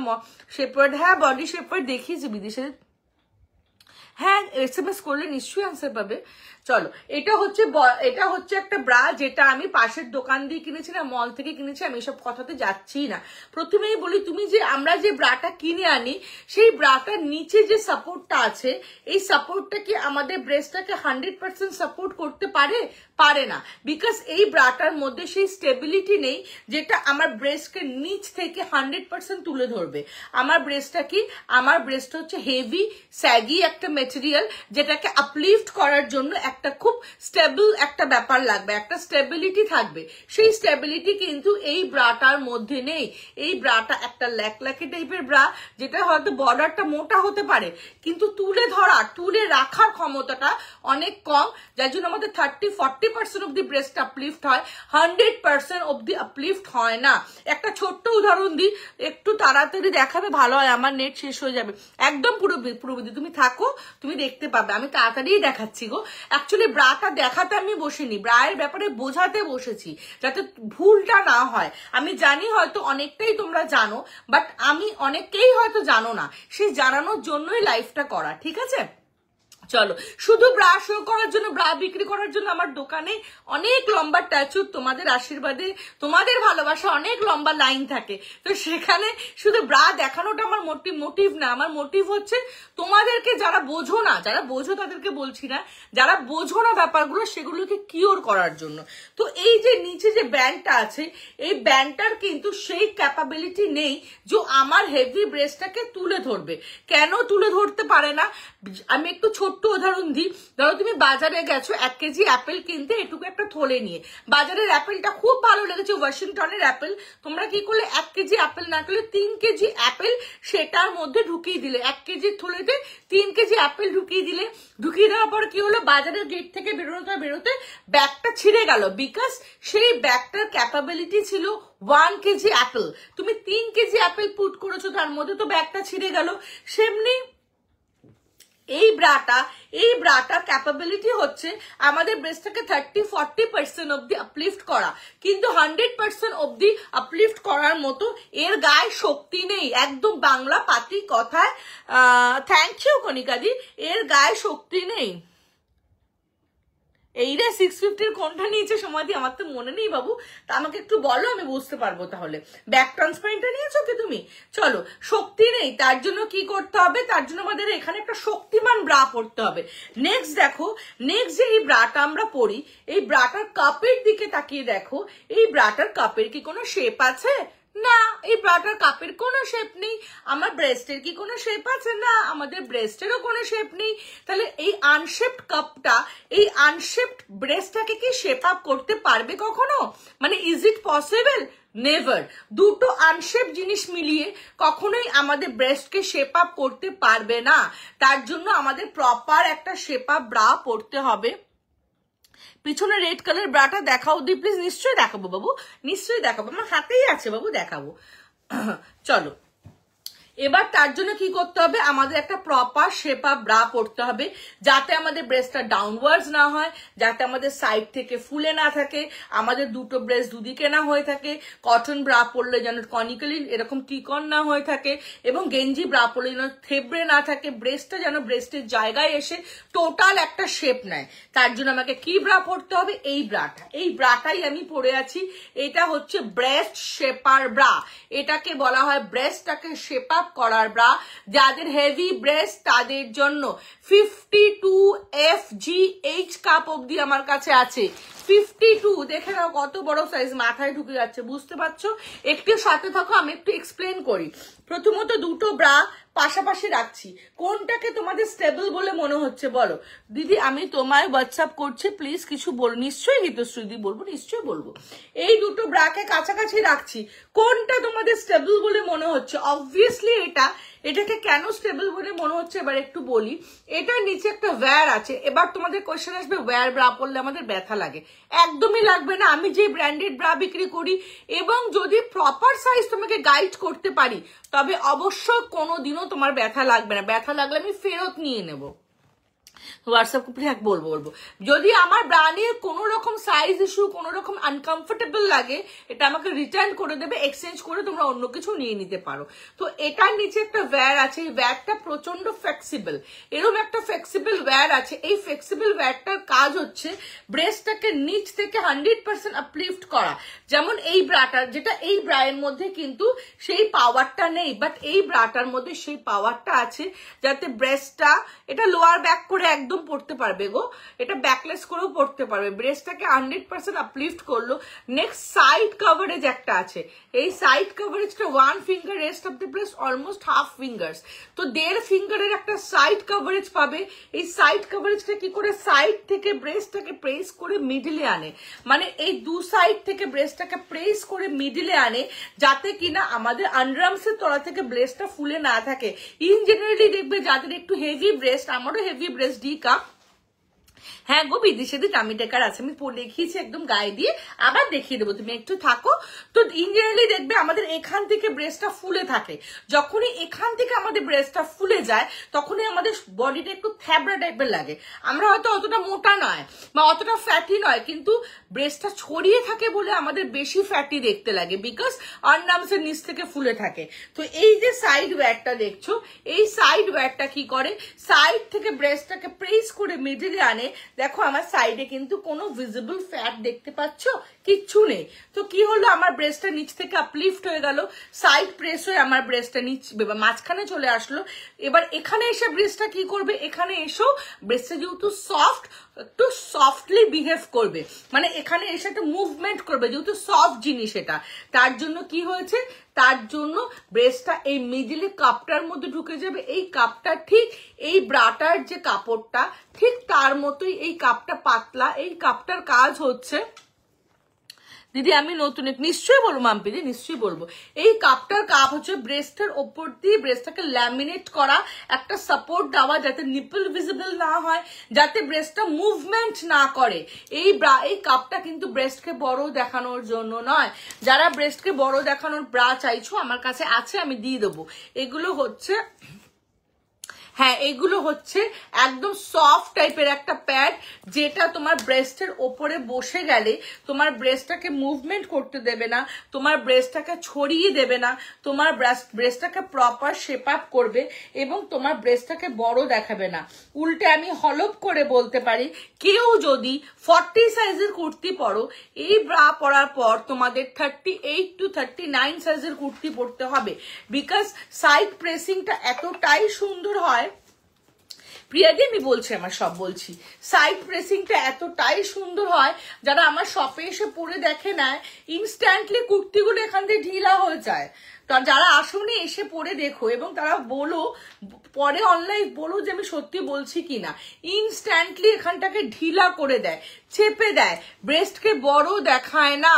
শেপওয়ার্ড, হ্যাঁ বডি শেপওয়ার্ড দেখিয়েছি বিদেশে, হ্যাঁ SMS করলে নিশ্চয়ই আনসার পাবে। চলো, এটা হচ্ছে একটা ব্রা যেটা আমি পাশের দোকান দিয়ে কিনেছি না মল থেকে কিনেছি, আমি এসব কথাতে যাচ্ছি না। প্রথমেই বলি, আমরা যে ব্রাটা কিনে আনি সেই ব্রাটার নিচে যে সাপোর্টটা আছে, এই সাপোর্টটা কি আমাদের ব্রেস্টটাকে 100% সাপোর্ট করতে পারে না, বিকজ এই ব্রাটার মধ্যে সেই স্টেবিলিটি নেই যেটা আমার ব্রেস্টকে নিচ থেকে 100% তুলে ধরবে। আমার ব্রেস্টটা কি, আমার ব্রেস্ট হচ্ছে হেভি স্যাগি একটা মেটেরিয়াল, যেটাকে আপলিফট করার জন্য একটা খুব স্টেবল একটা ব্যাপার লাগবে, একটা স্টেবিলিটি থাকবে। সেই স্টেবিলিটি কিন্তু এই ব্রাটার মধ্যে নেই। এই ব্রাটা একটা ল্যাকলাকি টাইপের ব্রা, যেটা হয়তো বর্ডারটা মোটা হতে পারে, কিন্তু তুলে রাখার ক্ষমতাটা অনেক কম, যার জন্য আমাদের 30-40% অব্দি ব্রেস্ট আপলিফট হয়, 100% অব্দি আপলিফট হয় না। একটা ছোট্ট উদাহরণ দিই, একটু তাড়াতাড়ি দেখাবে ভালো হয়, আমার নেট শেষ হয়ে যাবে। একদম পুরোপুরি তুমি থাকো, তুমি দেখতে পাবে, আমি তাড়াতাড়ি দেখাচ্ছি গো। অ্যাকচুয়ালি ব্রাটা দেখাতে আমি বসিনি, ব্রায়ের ব্যাপারে বোঝাতে বসেছি, যাতে ভুলটা না হয়। আমি জানি হয়তো অনেকটাই তোমরা জানো, বাট আমি অনেককেই হয়তো জানো না, সেই জানানোর জন্যই লাইভটা করা, ঠিক আছে? চলো, শুধু ব্রা শো করার জন্য, ব্রা বিক্রি করার জন্য আমার দোকানে অনেক লম্বা ট্যাচু, তোমাদের আশীর্বাদে, তোমাদের ভালোবাসা অনেক লম্বা লাইন থাকে। তো সেখানে শুধু ব্রা দেখানোটা আমার মোটিভ না, আমার মোটিভ হচ্ছে তোমাদেরকে যারা বোঝো না, যারা বোঝো তাদেরকে বলছি না, যারা বোঝো না ব্যাপারগুলো সেগুলোকে কিওর করার জন্য। তো এই যে নিচে যে ব্যান্ডটা আছে, এই ব্যান্ডটার কিন্তু সেই ক্যাপাবিলিটি নেই যে আমার হেভি ব্রেস্টটাকে তুলে ধরবে। কেন তুলে ধরতে পারে না? আমি একটু ছোট ছোট্ট উদাহরণ দিই, ধরো তুমি বাজারে গেছো 1 কেজি অ্যাপেল কিনতে, এটুকু একটা থলে নিয়ে, বাজারের অ্যাপেলটা খুব ভালো লেগেছে, ওয়াশিংটনের অ্যাপেল, তোমরা কি করলে 1 কেজি অ্যাপেল না করলে 3 কেজি অ্যাপেল সেটার মধ্যে ঢুকিয়ে দিলে, 1 কেজির থলেতে 3 কেজি অ্যাপেল ঢুকিয়ে দিলে, ঢুকিয়ে দেওয়ার পর কি হলো, বাজারের গেট থেকে বেরোতে ব্যাগটা ছিঁড়ে গেল, বিকজ সেই ব্যাগটার ক্যাপাবিলিটি ছিল 1 কেজি অ্যাপেল, তুমি 3 কেজি অ্যাপেল পুট করেছো, তার মধ্যে তো ব্যাগটা ছিঁড়ে গেল। সেমনি এই ব্রাটা ক্যাপাবিলিটি হচ্ছে আমাদের ব্রেস্টটাকে 30-40% অব্দি আপলিফট করা, কিন্তু 100% অব্দি আপলিফট করার মতো এর গায়ে শক্তি নেই, একদম বাংলা পাতি কথায় থ্যাংক ইউ কণিকাদি, এর গায়ে শক্তি নেই। এইটা 650 কোনটা নিয়েছে সমাধি, আমার তো মনে নেই বাবু, তা আমাকে একটু বলো, আমি বুঝতে পারবো। তাহলে ব্যাক ট্রান্সপারেন্টটা নিয়েছো কি তুমি? চলো, শক্তি নেই, তার জন্য কি করতে হবে, তার জন্য আমাদের এখানে একটা শক্তিমান ব্রা পরতে হবে। নেক্সট দেখো, নেক্সট যে এই ব্রাটা আমরা পরি, এই ব্রাটার কাপের দিকে তাকিয়ে দেখো, এই ব্রাটার কাপের কি কোনো শেপ আছে? না, এই ব্রাটার কাপের কোনো শেপ নেই। আমার ব্রেস্টের কি কোনো শেপ আছে? না, আমাদের ব্রেস্টেরও কোনো শেপ নেই। তাহলে এই আনশেপড কাপটা, এই আনশেপড ব্রেস্টটাকে কি শেপ আপ করতে পারবে কখনো? মানে ইজ ইট পসিবল? নেভার। দুটো আনশেপ জিনিস মিলিয়ে কখনোই আমাদের ব্রেস্টকে শেপ আপ করতে পারবে না। তার জন্য আমাদের প্রপার একটা শেপ আপ ব্রা পরতে হবে। পিছনে রেড কালার ব্রাটা দেখাও দি প্লিজ। নিশ্চয়ই দেখাবো বাবু, নিশ্চয়ই দেখাবো, আমার হাতেই আছে বাবু, দেখাবো। চলো, এবার তার জন্য কি করতে হবে, আমাদের একটা প্রপার শেপ আপ ব্রা পরতে হবে, যাতে আমাদের ব্রেস্টটা ডাউনওয়ার্ডস না হয়, যাতে আমাদের সাইড থেকে ফুলে না থাকে, আমাদের দুটো ব্রেস্ট দুদিকে না হয়ে থাকে, কটন ব্রা পরলে যেন কনিক্যালি এরকম ত্রিকোণ না হয়ে থাকে, এবং গেঞ্জি ব্রা পরলে যেন থেবড়ে না থাকে, ব্রেস্টটা যেন ব্রেস্টের জায়গায় এসে টোটাল একটা শেপ নেয়। তার জন্য আমাকে কি ব্রা পরতে হবে? এই ব্রাটা, এই ব্রাটাই আমি পরে আছি। এটা হচ্ছে ব্রেস্ট শেপার ব্রা, এটাকে বলা হয় ব্রেস্টটাকে শেপ আপ করার ব্রা। যাদের হেভি ব্রেস্ট তাদের জন্য 52 FGH কাপ অব্দি আমার কাছে আছে। 52, দেখে নাও কত বড় সাইজ, মাথায় ঢুকে যাচ্ছে, বুঝতে পারছো? একটু সাথে থাকো, আমি একটু এক্সপ্লেন করি। প্রথমত দুটো ব্রা পাশাপাশি রাখছি, কোনটাকে তোমাদের স্টেবল বলে মনে হচ্ছে বলো? দিদি আমি তোমায় হোয়াটসঅ্যাপ করছি, প্লিজ কিছু বল। নিশ্চয়ই হিতশ্রী বলবো, নিশ্চয়ই বলবো। এই দুটো ব্রাকে কাছাকাছি রাখছি, কোনটা তোমাদের স্টেবল বলে মনে হচ্ছে? অবভিয়াসলি এটাকে কেন স্টেবল বলে মনে হচ্ছে এবার একটু বলি। এটার নিচে একটা ওয়্যার আছে। এবার তোমাদের কোয়েশ্চেন আসবে, ওয়্যার ব্রা পরলে আমাদের ব্যথা লাগে? একদমই লাগবে না। আমি যে ব্র্যান্ডেড ব্রা বিক্রি করি এবং যদি প্রপার সাইজ তোমাকে গাইড করতে পারি, তবে অবশ্যই কোনোদিনও তোমার ব্যথা লাগবে না। ব্যথা লাগলে আমি ফেরত নিয়ে নেবো। হোয়াটসঅ্যাপ বলবো। যদি আমার ব্রা নিয়ে কোনো রকম সাইজ ইস্যু, কোনো রকম আনকমফোর্টেবল লাগে, এটা আমাকে রিটার্ন করে দেবে, এক্সচেঞ্জ করে তোমরা অন্য কিছু নিয়ে নিতে পারো। তো এটার নিচে একটা ওয়্যার আছে, এই ওয়্যারটা প্রচন্ড ফ্লেক্সিবল। এরকম একটা ফ্লেক্সিবল ওয়্যার আছে। এই ফ্লেক্সিবল ওয়্যারটার কাজ হচ্ছে ব্রেস্টটাকে নিচ থেকে 100% আপলিফট করা। যেমন এই ব্রাটার, যেটা এই ব্রায়ের মধ্যে কিন্তু সেই পাওয়ারটা নেই, বাট এই ব্রাটার মধ্যে সেই পাওয়ারটা আছে, যাতে ব্রেস্টটা, এটা লোয়ার ব্যাক করে একদম পড়তে পারবে গো, এটা ব্যাকলেস করেও পড়তে পারবে। ব্রেস্টটাকে 100% আপলিফট করলো। নেক্সট সাইড কভারেজ একটা আছে। এই সাইড কভারেজটা 1 finger rest of the breast, almost half fingers, তো 1.5 ফিঙ্গারের একটা সাইড কভারেজ পাবে। এই সাইড কভারেজটা কি করে, সাইড থেকে ব্রেস্টটাকে প্রেস করে মিডলে আনে, মানে এই দু সাইড থেকে ব্রেস্টটাকে প্রেস করে মিডলে আনে, যাতে কিনা আমাদের আন্ডারআর্মসের তলা থেকে ব্রেস্টটা ফুলে না থাকে। ইন জেনারেলি দেখবে যাদের একটু হেভি ব্রেস্ট, আমারও হেভি ব্রেস্ট, ডি কাপ, হ্যাঁ গো বিদেশে টামি টেকার আছে, আমি দেখিয়েছি একদম গায়ে দিয়ে, আবার দেখিয়ে দেবো, তুমি একটু থাকো। তো ইন জেনারেলি দেখবে আমাদের এখান থেকে ব্রেস্টটা ফুলে থাকে। যখনই এখান থেকে আমাদের ব্রেস্টটা ফুলে যায়, তখনই আমাদের বডিটা একটু থ্যাবড়া টাইপের লাগে। আমরা হয়তো অতটা মোটা নয় বা অতটা ফ্যাটি নয়, কিন্তু ব্রেস্টটা ছড়িয়ে থাকে বলে আমাদের বেশি ফ্যাটি দেখতে লাগে, বিকজ আন্ডারআর্মসের নিচ থেকে ফুলে থাকে। তো এই যে সাইড ওয়্যারটা দেখছো, এই সাইড ওয়্যারটা কি করে, সাইড থেকে ব্রেস্টটাকে প্রেস করে মিডলে আনে। দেখো আমার সাইডে কিন্তু কোনো ভিজিবল ফ্যাট দেখতে পাচ্ছ? কিচ্ছু নেই। তো কি হলো, আমার ব্রেস্টটা নিচ থেকে আপলিফট হয়ে গেল, সাইড প্রেস হয়ে আমার ব্রেস্টটা নিচ মাঝখানে চলে আসলো। এবার এখানে এসে ব্রেস্টটা কি করবে, এখানে এসেও ব্রেস্টটা যেহেতু সফট, একটু সফটলি বিহেভ করবে, মানে এখানে এসে একটা মুভমেন্ট করবে, যেহেতু সফট জিনিস এটা। তার জন্য কি হয়েছে, তার জন্য ব্রেস্টটা এই মিডিলে কাপটার মধ্যে ঢুকে যাবে। এই কাপটা ঠিক এই ব্রাটার যে কাপড়টা ঠিক তার মতোই, এই কাপটা পাতলা। এই কাপটার কাজ হচ্ছে, দিদি আমি নতুন, নিশ্চয়ই বলবো মাম্পিদি, নিশ্চয়ই বলবো। এই কাপটার কাপ হচ্ছে ব্রেস্টের ওপর দিয়ে ব্রেস্টটাকে ল্যামিনেট করা, একটা সাপোর্ট দেওয়া, যাতে নিপল ভিজিবল না হয়, যাতে ব্রেস্টটা মুভমেন্ট না করে। এই কাপটা কিন্তু ব্রেস্টকে বড় দেখানোর জন্য নয়। যারা ব্রেস্টকে বড় দেখানোর ব্রা চাইছো, আমার কাছে আছে, আমি দিয়ে দেবো। এগুলো হচ্ছে, হ্যাঁ এগুলো হচ্ছে একদম সফট টাইপের একটা প্যাড, যেটা তোমার ব্রেস্টের ওপরে বসে গেলে তোমার ব্রেস্টটাকে মুভমেন্ট করতে দেবে না, তোমার ব্রেস্টটাকে ছড়িয়ে দেবে না, তোমার ব্রেস্টটাকে প্রপার শেপ আপ করবে এবং তোমার ব্রেস্টটাকে বড় দেখাবে না। উল্টে আমি হলপ করে বলতে পারি, কেউ যদি 40 সাইজের কুর্তি পরো, এই ব্রা পরার পর তোমাদের 38 to 39 সাইজের কুর্তি পরতে হবে, বিকজ সাইড প্রেসিংটা এতটাই সুন্দর হয়। প্রিয়াদি আমি বলছি, আমার সব বলছি, সাইড প্রেসিংটা এতটাই সুন্দর হয়, যারা আমার শপে এসে পরে দেখে নেয়, ইনস্ট্যান্টলি কুর্তিগুলো এখান থেকে ঢিলা হয়ে যায়। তার যারা আসনে এসে পরে দেখো এবং তারা বলো, পরে অনলাইন বলো যে আমি সত্যি বলছি কিনা, ইনস্ট্যান্টলি এখানটাকে ঢিলা করে দেয়, চেপে দেয়, ব্রেস্টকে বড় দেখায় না।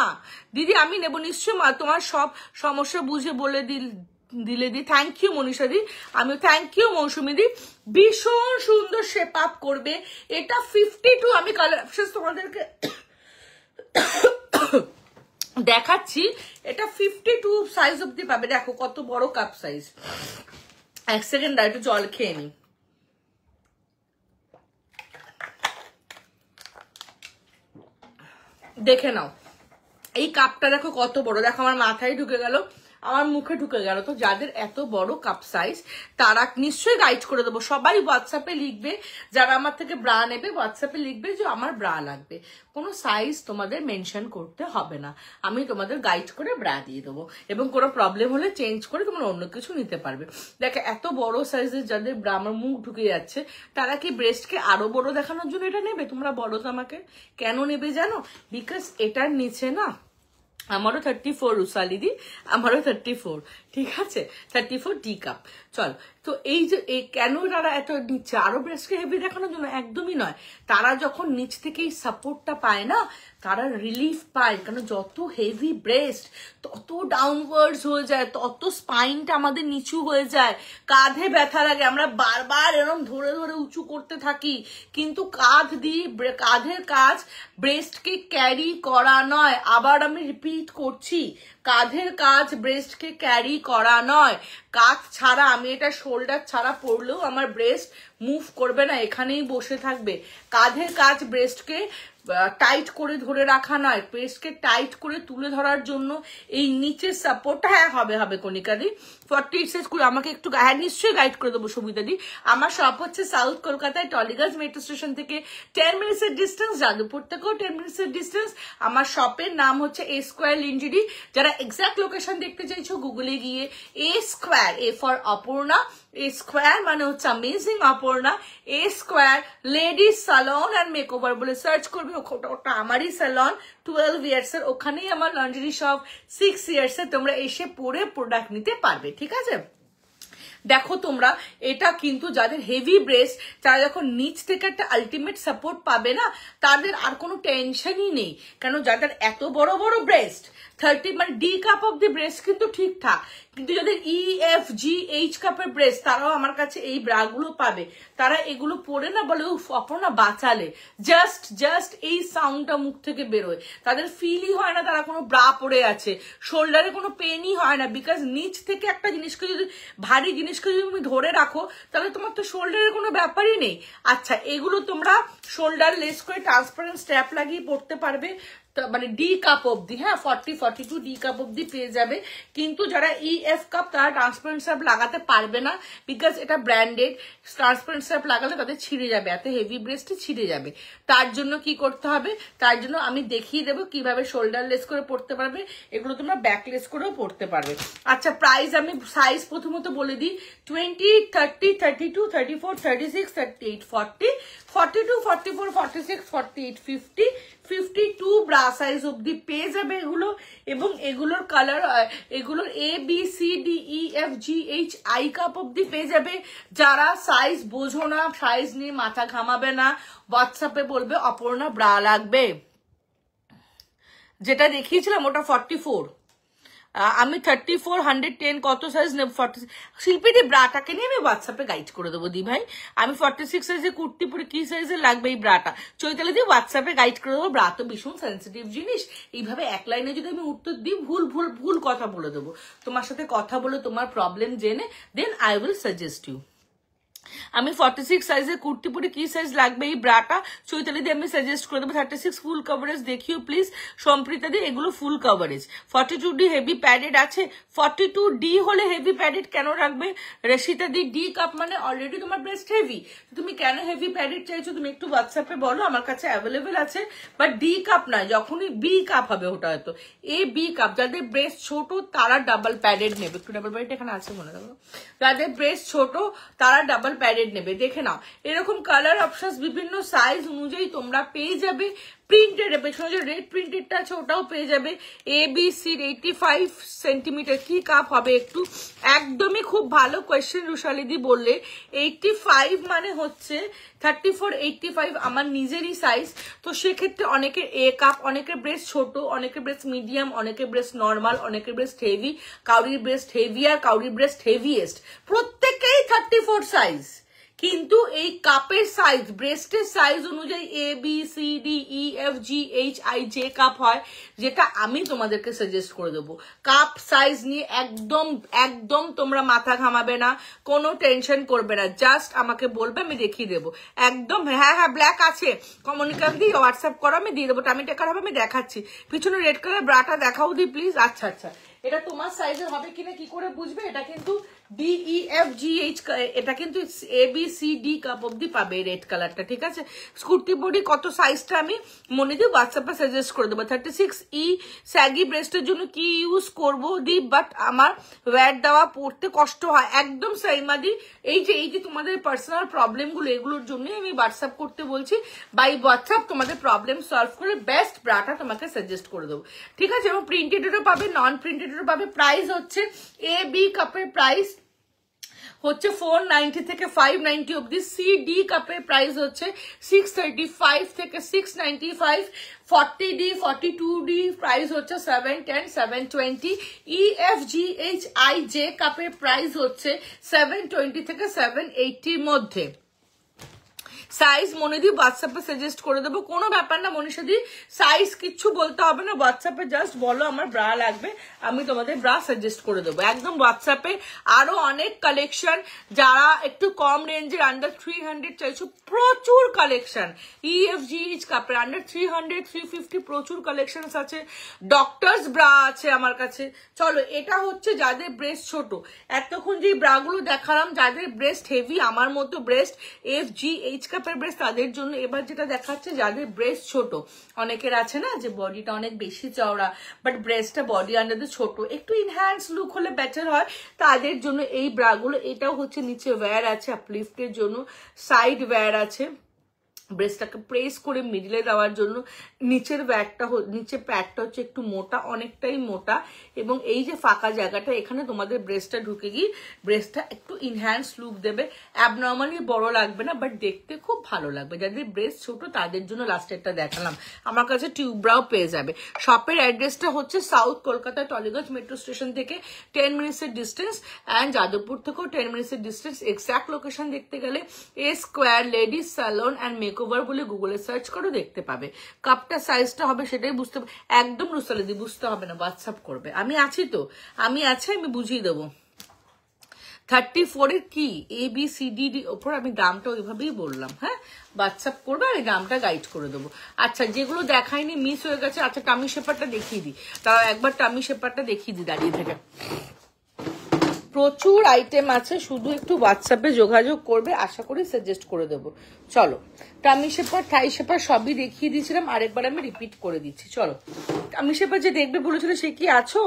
দিদি আমি নেব নিশ্চয়ই, তোমার সব সমস্যা বুঝে বলে দিলে দি। থ্যাংক ইউ মনীষা দি, আমি থ্যাংক ইউ মৌসুমী দি। ভীষণ সুন্দর শেপ আপ করবে এটা। 52 আমি কালার তোমাদেরকে দেখাচ্ছি, এটা 52 সাইজ অব্দি পাবে। দেখো কত বড় কাপ সাইজ। এক সেকেন্ড একটু জল খেয়ে নি। দেখে নাও এই কাপটা, দেখো কত বড়, দেখো আমার মাথায় ঢুকে গেল, আমার মুখে ঢুকে গেল। তো যাদের এত বড় কাপ সাইজ তারা নিশ্চয়ই গাইড করে দেবো। সবাই হোয়াটসঅ্যাপে লিখবে, যারা আমার থেকে ব্রা নেবে হোয়াটসঅ্যাপে লিখবে যে আমার ব্রা লাগবে, কোনো সাইজ তোমাদের মেনশন করতে হবে না, আমি তোমাদের গাইড করে ব্রা দিয়ে দেবো, এবং কোনো প্রবলেম হলে চেঞ্জ করে তোমরা অন্য কিছু নিতে পারবে। দেখো এত বড় সাইজের যাদের ব্রা, আমার মুখ ঢুকে যাচ্ছে, তারা কি ব্রেস্টকে আরো বড় দেখানোর জন্য এটা নেবে? তোমরা বলো তো আমাকে, কেন নেবে জানো? বিকজ এটার নিচে না, আমারও 34 রুসালিদি, আমারও 34, ঠিক আছে, 34 টি কাপ। চল, তো এই যে কেন তারা এত নিচ্ছে আরো ব্রেস্টকে হেভি দেখানোর জন্য? একদমই নয়। তারা যখন নিচ থেকে এই সাপোর্টটা পায় না, তারা রিলিফ পায়। কারণ যত হেভি ব্রেস্ট তত ডাউনওয়ার্ডস হয়ে যায়, তত স্পাইনটা আমাদের নিচু হয়ে যায়, কাঁধে ব্যথা লাগে, আমরা বারবার এরকম ধরে ধরে উঁচু করতে থাকি। কিন্তু কাঁধের কাজ ব্রেস্টকে ক্যারি করা নয়। আবার আমি রিপিট করছি, কাঁধের কাজ ব্রেস্টকে ক্যারি করা নয়। কাঁধ ছাড়া, আমি এটা শোল্ডার ছাড়া পড়লেও আমার ব্রেস্ট মুভ করবে না, এখানেই বসে থাকবে। কাঁধের কাজ ব্রেস্টকে টাইট করে ধরে রাখা নয়, ব্রেস্টকে টাইট করে তুলে ধরার জন্য এই নিচের সাপোর্টটা, হ্যাঁ হবে কণিকাদি 40 সাইজ করে আমাকে একটু, হ্যাঁ নিশ্চয়ই গাইড করে দেবো সুবিধাদি। আমার শপ হচ্ছে সাউথ কলকাতায় টলিগঞ্জ মেট্রো স্টেশন থেকে 10 মিনিটসের ডিস্টেন্স, যাদবপুর থেকেও 10 মিনিটসের ডিস্টেন্স। আমার শপের নাম হচ্ছে এ স্কোয়ার লিঞ্জিডি। যারা এক্সাক্ট লোকেশন দেখতে চাইছো গুগলে গিয়ে A square, A for Apurna, A square মানে হচ্ছে amazing Apurna, A square ladies salon and makeover বলে সার্চ করবে। ওটা আমারই সালন, 12 ইয়ার্স এর, ওখানেই আমার লন্ড্রি শপ 6 ইয়ার্স এর। তোমরা এসে পরে প্রোডাক্ট নিতে পারবে, ঠিক আছে? দেখো তোমরা, এটা কিন্তু যাদের হেভি ব্রেস্ট, তারা যখন নিচ থেকে একটা আলটিমেট সাপোর্ট পাবে না, তাদের আর কোনো টেনশনই নেই। কেন, যাদের এত বড় বড় ব্রেস্ট, 30 মানে D cup of the breast কিন্তু ঠিকঠাক, কিন্তু যাদের EFGH কাপের ব্রেস্ট, তারাও আমার কাছে এই ব্রাগুলো পাবে। তারা এগুলো পরে না বলে উফ অপর্ণা বাঁচালে, জাস্ট এই সাউন্ডটা মুখ থেকে বেরোয়, তাদের ফিলই হয় না তারা কোনো ব্রা পরে আছে, শোল্ডারে কোনো পেনই হয় না। বিকজ নিচ থেকে একটা জিনিসকে যদি, ভারী জিনিসকে যদি তুমি ধরে রাখো, তাহলে তোমার তো শোল্ডারের কোনো ব্যাপারই নেই। আচ্ছা, এগুলো তোমরা শোল্ডার লেস করে ট্রান্সপারেন্ট স্ট্র্যাপ লাগিয়ে পরতে পারবে। মানে ডি কাপ অবধি, হ্যাঁ 40-42 ডি কাপ অবধি পেয়ে যাবে। কিন্তু যারা EF কাপ তারা ট্রান্সপারেন্ট স্যাপ লাগাতে পারবে না, বিকজ এটা ব্র্যান্ডেড। ট্রান্সপারেন্ট স্যাপ লাগালে তাদের ছিঁড়ে যাবে, এত হেভি ব্রেস্টে ছিঁড়ে যাবে। তার জন্য কি করতে হবে, তার জন্য আমি দেখিয়ে দেবো কিভাবে শোল্ডার লেস করে পড়তে পারবে, এগুলো তোমরা ব্যাকলেস করেও পড়তে পারবে। আচ্ছা প্রাইস আমি সাইজ প্রথমত বলে দিই, 20, 30, 32, 34, 36, 38, 40, 42, 44, 46, 48, 50, 52 ব্রা সাইজ অবধি পেয়ে যাবে এগুলো। এবং এগুলোর কালার, এগুলোর ABCDEFGHI কাপ অবধি পেয়ে যাবে। যারা সাইজ বোঝো না, সাইজ নিয়ে মাথা ঘামাবে না, হোয়াটসঅ্যাপে বলবে অপর্ণা ব্রা লাগবে। যেটা দেখিয়েছিলাম ওটা 44, আমি 34, 110 কত সাইজ নেব, 40 শিল্পীটি ব্রাটাকে নিয়ে আমি হোয়াটসঅ্যাপে গাইড করে দেবো দি ভাই। আমি 46 সাইজে কুর্তি পরে কি সাইজে লাগবে এই ব্রাটা, চৈতালি দিয়ে হোয়াটসঅ্যাপে গাইড করে দেবো। ব্রা তো ভীষণ সেন্সিটিভ জিনিস, এইভাবে এক লাইনে যদি আমি উত্তর দিই ভুল কথা বলে দেবো। তোমার সাথে কথা বলে তোমার প্রবলেম জেনে then I will suggest you. আমি 46 সাইজে কুর্তি পরে কি সাইজ লাগবে এই ব্রাটা চৈতালি দিয়ে আমি সাজেস্ট করে দেবো। 36 ফুল কভারেজ দেখিও প্লিজ সম্প্রীতা দি, এগুলো ফুল কভারেজ। 42D হেভি প্যাডেড আছে, 42D হলে হেভি প্যাডেড কেন রাখবে রশিতা দি? ডি কাপ মানে অলরেডি তোমার ব্রেস্ট হেভি, তুমি কেন হেভি প্যাডেড চাইছো তুমি একটু হোয়াটসঅ্যাপে বলো, আমার কাছে অ্যাভেলেবেল আছে। বাট ডি কাপ নয়, যখনই বি কাপ হবে ওটা হয়তো বি কাপ। যাদের ব্রেস্ট ছোট তারা ডাবল প্যাডেড নেবে, একটু ডাবল প্যাডেড এখানে আছে মনে রাখো। যাদের ব্রেস্ট ছোট তারা ডাবল প্যাডেড নেবে, দেখে নাও। এরকম কালার অপশন বিভিন্ন সাইজ অনুযায়ী তোমরা পেয়ে যাবে। প্রিন্টেড পেছনে যে রেড প্রিন্টেডটা আছে ওটাও পেয়ে যাবে। ABC 85 সেন্টিমিটার কি কাপ হবে একটু, একদমই খুব ভালো কোয়েশ্চেন রুশালিদি বললে। 85 মানে হচ্ছে 34, 85 আমার নিজেরই সাইজ। তো সেক্ষেত্রে অনেকের এ কাপ, অনেকের ব্রেস্ট ছোট, অনেকের ব্রেস্ট মিডিয়াম, অনেকের ব্রেস্ট নর্মাল, অনেকের ব্রেস্ট হেভি, কাউরির ব্রেস্ট হেভি আর কাউরির ব্রেস্ট হেভিয়েস্ট, প্রত্যেকেই 34 সাইজ। কিন্তু এই কাপের সাইজ, ব্রেস্টের সাইজ অনুযায়ী ABCDEFGHI যে কাপ হয়, যেটা আমি তোমাদেরকে সাজেস্ট করে দেবো। কাপ সাইজ নিয়ে একদম তোমরা মাথা ঘামাবে না, কোনো টেনশন করবে না, জাস্ট আমাকে বলবে আমি দেখিয়ে দেবো একদম। হ্যাঁ ব্ল্যাক আছে, কমিউনিকেশন দিয়ে হোয়াটসঅ্যাপ করো আমি দিয়ে দেবো। টামি টেকার হবে আমি দেখাচ্ছি, পিছনে রেড কালার ব্রাটা দেখাও দি প্লিজ। আচ্ছা এটা তোমার সাইজের হবে কিনা কি করে বুঝবে? এটা কিন্তু DEFGH, এটা কিন্তু ABCD কাপ অব্দি পাবে রেড কালারটা, ঠিক আছে। স্কুটি বডি কত সাইজটা আমি মনে দিই হোয়াটসঅ্যাপে সাজেস্ট করে দেবো। 36E স্যাগি ব্রেস্টের জন্য কি ইউজ করবো দি, বাট আমার ওয়্যার দেওয়া পড়তে কষ্ট হয় একদম সাইমাদি। এই যে তোমাদের পার্সোনাল প্রবলেমগুলো, এগুলোর জন্যই আমি হোয়াটসঅ্যাপ করতে বলছি। বাই হোয়াটসঅ্যাপ তোমাদের প্রবলেম সলভ করে বেস্ট ব্রাটা তোমাকে সাজেস্ট করে দেবো, ঠিক আছে। এবং প্রিন্টেডেরও পাবে, নন প্রিন্টেডেরও পাবে। প্রাইস হচ্ছে AB কাপের প্রাইস হচ্ছে 490 থেকে 590 অবধি। CD কাপের প্রাইস হচ্ছে 635 থেকে 695। 40D 42D প্রাইস হচ্ছে 710, 720। EFGHI যে কাপের প্রাইস হচ্ছে 720 থেকে 780 মধ্যে। সাইজ মনিদি হোয়াটসঅ্যাপে সাজেস্ট করে দেবো, কোনো ব্যাপার না মনীষাদি, সাইজ কিচ্ছু বলতে হবে না, হোয়াটসঅ্যাপে জাস্ট বলো আমার ব্রা লাগবে, আমি তোমাদের ব্রা সাজেস্ট করে দেবো একদম হোয়াটসঅ্যাপে। আরো অনেক কালেকশন, যারা একটু কম রেঞ্জের আন্ডার 300 চাইছো, প্রচুর কালেকশন। EFGH কাপের আন্ডার 300, 350 প্রচুর কালেকশন আছে। ডক্টরস ব্রা আছে আমার কাছে। চলো, এটা হচ্ছে যাদের ব্রেস্ট ছোট। এতক্ষণ যে ব্রাগুলো দেখালাম যাদের ব্রেস্ট হেভি, আমার মতো ব্রেস্ট FGH কাপের ব্রেস্ট, তাদের জন্য। এবার যেটা দেখাচ্ছে যাদের ব্রেস্ট ছোট, অনেকের আছে না যে বডিটা অনেক বেশি চওড়া বাট ব্রেস্টটা বডি আন্ডারে ছোট, একটু ইনহ্যান্স লুক হলে বেটার হয়, তাদের জন্য এই ব্রাগুলো। এটাও হচ্ছে নিচে ওয়্যার আছে আপলিফটের জন্য, সাইড ওয়্যার আছে ব্রেস্টটাকে প্রেস করে মিডলে দেওয়ার জন্য। নিচের নিচে প্যাডটা হচ্ছে একটু মোটা, অনেকটাই মোটা, এবং এই যে ফাঁকা জায়গাটা এখানে তোমাদের ব্রেস্টটা ঢুকে গিয়ে ব্রেস্টটা একটু ইনহ্যান্স লুক দেবে। অ্যাবনর্মালি বড় লাগবে না, বাট দেখতে খুব ভালো লাগবে। যাদের ব্রেস্ট ছোট তাদের জন্য লাস্টেরটা দেখালাম। আমার কাছে টিউব ব্রাও পেয়ে যাবে। শপের অ্যাড্রেসটা হচ্ছে south Kolkata Tollygunge metro station থেকে 10 মিনিটসের ডিস্টেন্স, অ্যান্ড যাদবপুর থেকেও 10 মিনিটসের ডিস্টেন্স। এক্সাক্ট লোকেশন দেখতে গেলে A² ladies salon and makeover বলে গুগলে সার্চ করো, দেখতে পাবে। কাপটা সাইজটা হবে সেটাই বুঝতে হবে একদম। রুসালিদি বুঝতে হবে না, হোয়াটসঅ্যাপ করবে। আমি আছি তো, আমি বুঝিয়ে দেবো। 34 এর কি ABCD ওপর আমি দামটা ওইভাবেই বললাম। হ্যাঁ, হোয়াটসঅ্যাপ করবে আর এই দামটা গাইড করে দেবো। আচ্ছা, যেগুলো দেখায়নি মিস হয়ে গেছে, আচ্ছা টামি শেপারটা দেখিয়ে দিই, তারা একবার টামি শেপারটা দেখিয়ে দিই দাঁড়িয়ে থেকে। প্রচুর আইটেম আছে, শুধু একটু হোয়াটসঅ্যাপে যোগাযোগ করবে, আশা করি সাজেস্ট করে দেবো। চলো, টামি শেপার থাই শেপার সবই দেখিয়ে দিয়েছিলাম, আরেকবার আমি রিপিট করে দিচ্ছি। চলো, টামি শেপার যে দেখবে বলেছিল সে কি আছো?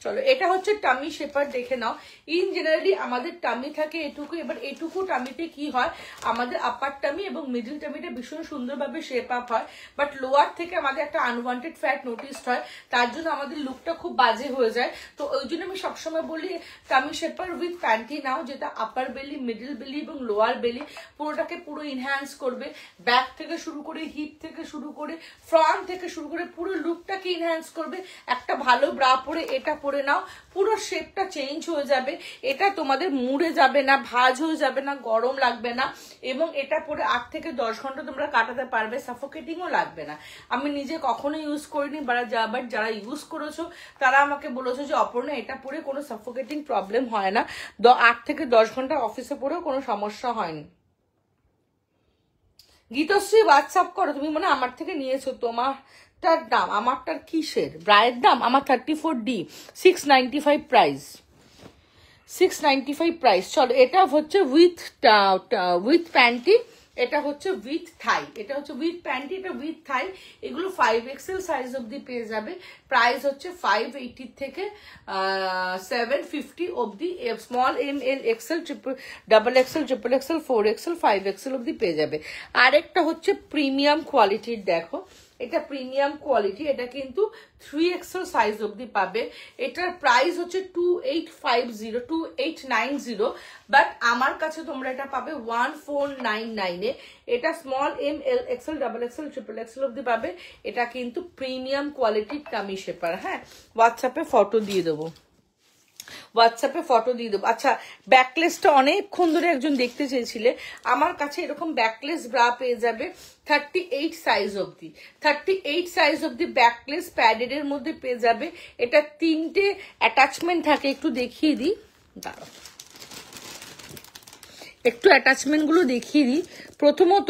চলো, এটা হচ্ছে টামি শেপার, দেখে নাও। ইন জেনারেলি আমাদের টামি থাকে এটুকু, এবার এটুকু টামিতে কি হয়, আমাদের আপার টামি এবং মিডল টামিটা ভীষণ সুন্দরভাবে শেপ আপ হয়, বাট লোয়ার থেকে আমাদের একটা আনওয়ান্টেড ফ্যাট নোটিসড হয়, তার জন্য আমাদের লুকটা খুব বাজে হয়ে যায়। তো ওই জন্য আমি সবসময় বলি টামি শেপার উইথ প্যান্টি নাও, যেটা আপার বেলি, মিডল বেলি এবং লোয়ার বেলি পুরোটাকে পুরো ইনহ্যান্স করবে। ব্যাক থেকে শুরু করে, হিপ থেকে শুরু করে, ফ্রন্ট থেকে শুরু করে পুরো লুকটাকে ইনহ্যান্স করবে। একটা ভালো ব্রা পরে এটা পরে নাও, পুরো শেপটা চেঞ্জ হয়ে যাবে। এটা তোমাদের মুড়ে যাবে না, ভাঁজ হয়ে যাবে না, গরম লাগবে না, এবং এটা পরে 8 থেকে 10 ঘন্টা তোমরা কাটাতে পারবে, সাফোকেটিংও লাগবে না। আমি নিজে কখনো ইউজ করিনি, বাট যারা ইউজ করেছো তারা আমাকে বলেছো যে অপর্ণা এটা পরে কোনো সাফোকেটিং প্রবলেম হয় না, 8 থেকে 10 ঘন্টা অফিসে পরেও কোনো সমস্যা হয়নি। গীতশ্রী হোয়াটসঅ্যাপ করো, তুমি মনে আমার থেকে নিয়েছো, তোমারটার দাম, আমারটার কিসের ব্রায়ের দাম, আমার 34D 695 প্রাইস, 695 প্রাইস। চলো, এটা হচ্ছে উইথ প্যান্টি, এটা হচ্ছে উইথ থাই, এটা হচ্ছে উইথ প্যান্টি, এটা উইথ থাই। এগুলো 5XL সাইজ অবধি পেয়ে যাবে। প্রাইস হচ্ছে 580 থেকে 750 অবধি, small ML XL double XL triple XL 4XL 5XL অবধি পেয়ে যাবে। আরেকটা হচ্ছে প্রিমিয়াম কোয়ালিটির, দেখো এটা প্রিমিয়াম কোয়ালিটি, এটা কিন্তু 3XL সাইজ অবধি পাবে। এটার প্রাইস হচ্ছে 2850, বাট আমার কাছে তোমরা এটা পাবে 1499 এ। এটা small ML XL double XL triple XL অবধি পাবে। এটা কিন্তু প্রিমিয়াম কোয়ালিটির টামি শেপার। হ্যাঁ, হোয়াটসঅ্যাপে ফটো দিয়ে দেবো, হোয়াটসঅ্যাপে ফটো দিয়ে দেবো। আচ্ছা, ব্যাকলেসটা অনেকক্ষণ ধরে একজন দেখতে চেয়েছিলে, আমার কাছে এরকম ব্যাকলেস ব্রা পেয়ে যাবে 38 সাইজ অবধি, 38 সাইজ অবধি ব্যাকলেস প্যাডেড এর মধ্যে পেয়ে যাবে। এটা 3টে অ্যাটাচমেন্ট থাকে, একটু দেখিয়ে দিই, দাঁড়াও একটু অ্যাটাচমেন্ট গুলো দেখিয়ে দিই। প্রথমত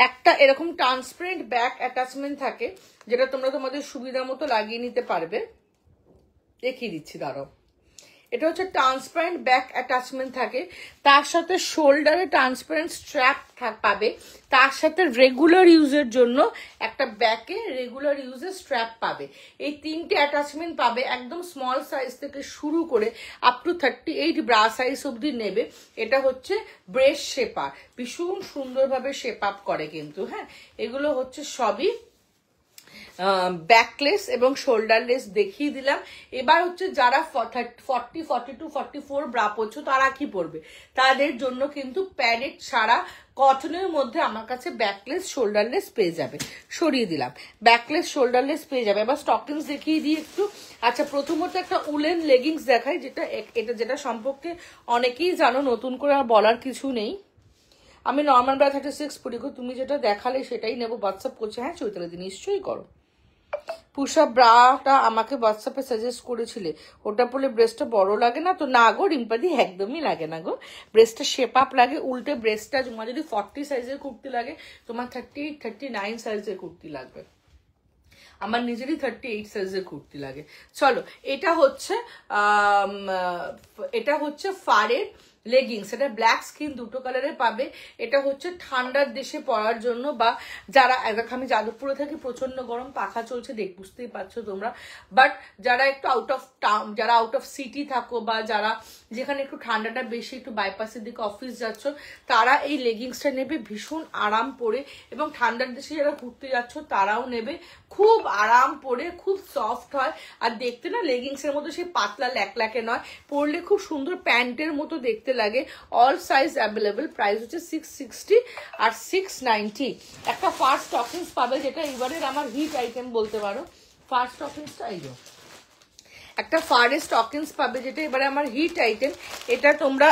একটা এরকম ট্রান্সপারেন্ট ব্যাক অ্যাটাচমেন্ট থাকে, যেটা তোমরা তোমাদের সুবিধা মতো লাগিয়ে নিতে পারবে, দেখিয়ে দিচ্ছি, দাঁড়াও। এটা হচ্ছে ট্রান্সপারেন্ট ব্যাক অ্যাটাচমেন্ট থাকে, তার সাথে শোল্ডারে ট্রান্সপারেন্ট স্ট্র্যাপ পাবে, তার সাথে রেগুলার ইউজের জন্য একটা ব্যাকে রেগুলার ইউজের স্ট্র্যাপ পাবে। এই 3টে অ্যাটাচমেন্ট পাবে, একদম স্মল সাইজ থেকে শুরু করে আপ টু 38 ব্রা সাইজ অবধি নেবে। এটা হচ্ছে ব্রেস্ট শেপার, ভীষণ সুন্দরভাবে শেপ আপ করে কিন্তু। হ্যাঁ, এগুলো হচ্ছে সবই ব্যাকলেস এবং শোল্ডারলেস দেখিয়ে দিলাম। এবার হচ্ছে যারা 40, 42, 44 ব্রা পরছো তারা কি পরবে, তাদের জন্য কিন্তু প্যাডেড ছাড়া কটনের মধ্যে আমার কাছে ব্যাকলেস শোল্ডারলেস পেয়ে যাবে। সরিয়ে দিলাম, ব্যাকলেস শোল্ডারলেস পেয়ে যাবে। এবার স্টকিংস দেখিয়ে দিই একটু। আচ্ছা, প্রথমত একটা উলেন লেগিংস দেখাই, যেটা সম্পর্কে অনেকেই জানো, নতুন করে আর বলার কিছু নেই। আমি নর্মাল ব্রা 36 পরি, তুমি যেটা দেখালে সেটাই নেবো। হোয়াটসঅ্যাপ করছে, হ্যাঁ চৈতালি নিশ্চয়ই করো। পুষা ব্রাটা আমাকে হোয়াটসঅ্যাপে সাজেস্ট করেছিলে, ওটা পরলে ব্রেস্টটা বড় লাগে না তো? না গো রিম্পাদি, একদমই লাগে না গো, ব্রেস্টটা শেপ আপ লাগে। উল্টে ব্রেস্টটা তোমার যদি 40 সাইজের কুর্তি লাগে, তোমার 38, 39 সাইজের কুর্তি লাগবে। আমার নিজেরই 38 সাইজের কুর্তি লাগে। চলো, এটা হচ্ছে ফারের লেগিংস, এটা ব্ল্যাক স্কিন দুটো কালারে পাবে। এটা হচ্ছে ঠান্ডার দেশে পরার জন্য, বা যারা, আমি যাদবপুরে থাকি, প্রচন্ড গরম, পাখা চলছে, বুঝতেই পারছো তোমরা, বাট যারা একটু আউট অফ টাউন, যারা আউট অফ সিটি থাকো, বা যারা যেখানে একটু ঠান্ডাটা বেশি, একটু বাইপাসের দিকে অফিস যাচ্ছ, তারা এই লেগিংসটা নেবে, ভীষণ আরাম পরে। এবং ঠান্ডার দেশে যারা ঘুরতে যাচ্ছ তারাও নেবে, খুব আরাম পরে, খুব সফট হয়। আর দেখতে না লেগিংসের মতো সেই পাতলা ল্যাকল্যাকে নয়, পরলে খুব সুন্দর প্যান্টের মতো দেখতে লাগে। All size available. প্রাইস হচ্ছে 660 আর 690। একটা ফার্স্ট স্টকিংস পাবে, যেটা এবারের আমার হিট আইটেম বলতে পারো। ফার্স্ট স্টকিংসটা এই একটা ফারের স্টকিংস পাবে, যেটা এবারে আমার হিট আইটেম। এটা তোমরা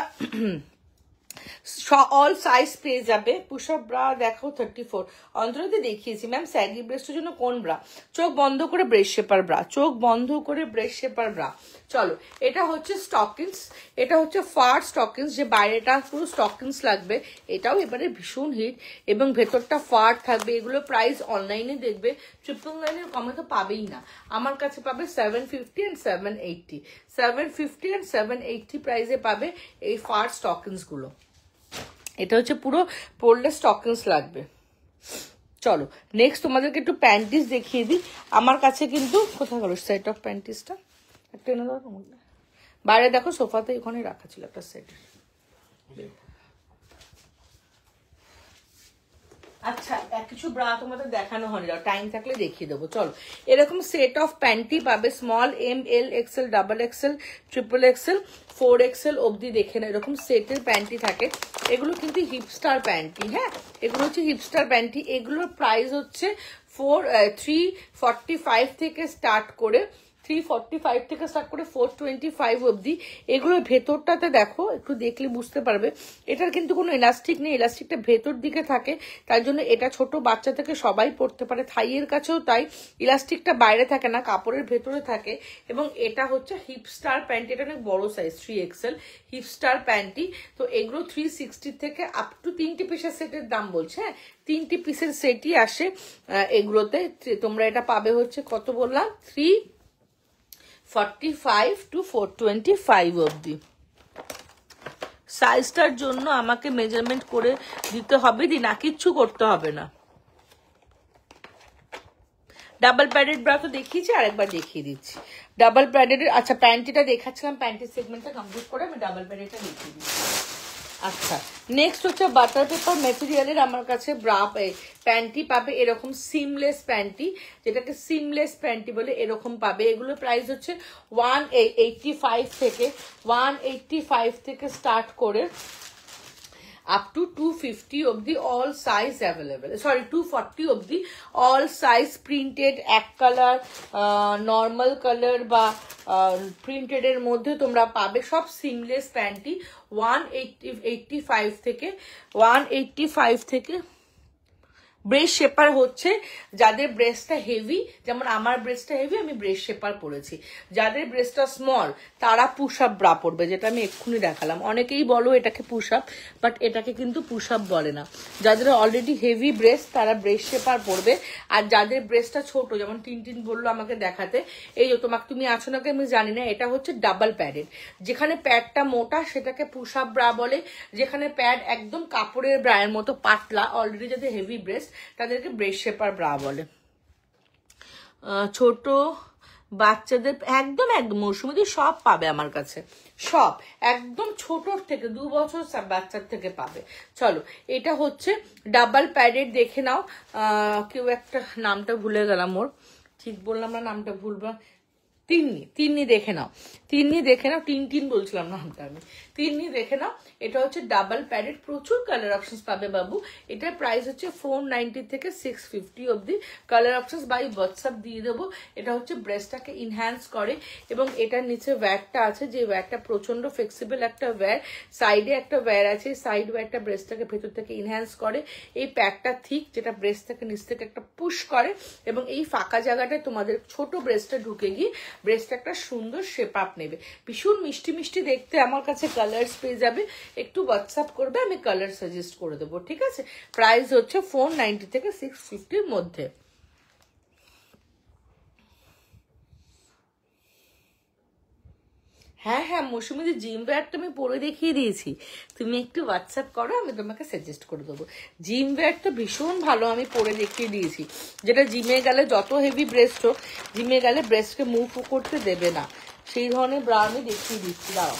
অল সাইজ পেয়ে যাবে। পুশ আপ ব্রা দেখো 34, অন্তরতে দেখিয়েছি ম্যাম স্যাগি ব্রেস্টের জন্য কোন ব্রা, চোখ বন্ধ করে ব্রেস্ট শেপার ব্রা, চোখ বন্ধ করে ব্রেস্ট শেপার ব্রা। চলো এটা হচ্ছে স্টকিংস, এটা হচ্ছে ফার স্টকিংস, যে বাইরেটা পুরো স্টকিংস লাগবে, এটাও এবারে ভীষণ হিট এবং ভেতরটা ফার থাকবে। এগুলো প্রাইস অনলাইনে দেখবে 999 কমে তো পাবেই না, আমার কাছে পাবে 750 and 780, 750 and 780 প্রাইসে পাবে এই ফার স্টকিংস গুলো। এটা হচ্ছে পুরো পরলে স্টকিংস লাগবে। চলো নেক্সট তোমাদেরকে একটু প্যান্টিস দেখিয়ে দিই। আমার কাছে কিন্তু কোথায় গেল সেট অফ প্যান্টিসটা, একটা এনে দাও তোমাকে, বাইরে দেখো সোফাতে ওখানে রাখা ছিল একটা সেট। আচ্ছা কিছু ব্রা তোমাদের দেখানো হয়নি, টাইম থাকলে দেখিয়ে দেবো। চলো এরকম সেট অফ প্যান্টি পাবে, small, M, L, XL, double XL, triple XL, 4XL অবধি দেখে না, এরকম সেটের প্যান্টি থাকে। এগুলো কিন্তু হিপস্টার প্যান্টি, হ্যাঁ এগুলো হচ্ছে হিপস্টার প্যান্টি। এগুলোর প্রাইস হচ্ছে 345 থেকে স্টার্ট করে 345 থেকে স্টার্ট করে 425 অবধি। এগুলোর ভেতরটাতে দেখো, একটু দেখলে বুঝতে পারবে, এটার কিন্তু কোনো ইলাস্টিক নেই, ইলাস্টিকটা ভেতর দিকে থাকে, তাই জন্য এটা ছোট বাচ্চা থেকে সবাই পরতে পারে। থাইয়ের কাছেও তাই, ইলাস্টিকটা বাইরে থাকে না, কাপড়ের ভেতরে থাকে। এবং এটা হচ্ছে হিপস্টার প্যান্টি, এটা অনেক বড় সাইজ 3XL হিপস্টার প্যান্টি। তো এগুলো 360 থেকে আপ টু 3টে পিসের সেটের দাম বলছে, হ্যাঁ 3টে পিসের সেটই আসে এগুলোতে। তোমরা এটা পাবে হচ্ছে কত বললাম, 345 to 425 অবধি। সাইজটার জন্য আমাকে মেজারমেন্ট করে দিতে হবে, না কিচ্ছু করতে হবে না। ডাবল প্যাডেড ব্রা তো দেখিয়েছি, আরেকবার দেখিয়ে দিচ্ছি ডাবল প্যাডেড। আচ্ছা প্যান্টিটা দেখাচ্ছিলাম, প্যান্টির সেগমেন্টটা কমপ্লিট করে আমি ডাবল প্যাডেডটা দেখিয়ে দিচ্ছি। আচ্ছা নেক্সট হচ্ছে বাটার পেপার মেটেরিয়ালের আমার কাছে ব্রা প্যান্টি পাবে, এরকম সিমলেস প্যান্টি, যেটাকে সিমলেস প্যান্টি বলে, এরকম পাবে। এগুলো প্রাইস হচ্ছে 185 থেকে স্টার্ট করে আপ টু 250 অবধি, অল সাইজ অ্যাভেলেবেল, সরি 240 অবধি, অল সাইজ। প্রিন্টেড, এক কালার, নর্মাল কালার বা প্রিন্টেড এর মধ্যে তোমরা পাবে, সব সিমলেস প্যান্টি। 185 থেকে ব্রেস্ট শেপার হচ্ছে যাদের ব্রেস্টটা হেভি, যেমন আমার ব্রেস্টটা হেভি, আমি ব্রেস্ট শেপার পরেছি। যাদের ব্রেস্টটা স্মল তারা পুশ আপ ব্রা পরবে, যেটা আমি এক্ষুনি দেখালাম। অনেকেই বলো এটাকে পুশ আপ, বাট এটাকে কিন্তু পুশ আপ বলে না। যাদের অলরেডি হেভি ব্রেস্ট তারা ব্রেস্ট শেপার পরবে। আর যাদের ব্রেস্টটা ছোট, যেমন টিন বললো আমাকে দেখাতে, এই যে তোমাকে, তুমি আছো নাকি আমি জানি না, এটা হচ্ছে ডাবল প্যাডেড। যেখানে প্যাডটা মোটা সেটাকে পুশ আপ ব্রা বলে, যেখানে প্যাড একদম কাপড়ের ব্রায়ের মতো পাতলা, অলরেডি যাদের হেভি ব্রেস্ট তাদেরকে ব্রেস্ট শেপার ব্রা বলে। ছোট বাচ্চাদের একদম মৌসুমী সব পাবে আমার কাছে, সব একদম ছোটর থেকে 2 বছর বাচ্চার থেকে পাবে। চলো এটা হচ্ছে ডাবল প্যাডেড, দেখে নাও। কেউ একটা নামটা ভুলে গেলাম ওর, ঠিক বললাম না নামটা ভুলবা, তিন্নি দেখে নাও, টিন বলছিলাম নামটা আমি, তিন্নি দেখে নাও। এটা হচ্ছে ডাবল প্যাডেড, প্রচুর কালার অপশনস পাবে বাবু। এটার প্রাইস হচ্ছে 490 থেকে 650 অবধি। কালার অপশনস বাই হোয়াটসঅ্যাপ দিয়ে দেবো। এটা হচ্ছে ব্রেস্টটাকে ইনহ্যান্স করে এবং এটার নিচে ওয়্যারটা আছে, যে ওয়্যারটা প্রচন্ড ফ্লেক্সিবল একটা ওয়্যার, সাইডে একটা ওয়্যার আছে, সাইড ওয়্যারটা ব্রেস্টটাকে ভেতর থেকে ইনহ্যান্স করে। এই প্যাকটা থিক, যেটা ব্রেস্টটাকে নিচ থেকে একটা পুশ করে এবং এই ফাঁকা জায়গাটায় তোমাদের ছোট ব্রেস্টটা ঢুকে গিয়ে ব্রেস্ট একটা সুন্দর শেপ আপ নেবে। ভীষণ মিষ্টি মিষ্টি দেখতে। আমার কাছে কালার্স পেয়ে যাবে, একটু হোয়াটসঅ্যাপ করবে, আমি কালার সাজেস্ট করে দেবো, ঠিক আছে। প্রাইস হচ্ছে 490 থেকে 650 মধ্যে। হ্যাঁ মৌসুমি যে জিম ওয়্যারটা আমি পরে দেখিয়ে দিয়েছি, তুমি একটু হোয়াটসঅ্যাপ করো, আমি তোমাকে সাজেস্ট করে দেবো। জিম ওয়্যারটা ভীষণ ভালো, আমি পরে দেখিয়ে দিয়েছি, যেটা জিমে গেলে যত হেভি ব্রেস্ট হোক, জিমে গেলে ব্রেস্টকে মুভ করতে দেবে না, সেই ধরনের ব্রা আমি দেখিয়ে দিচ্ছি। দাঁড়াও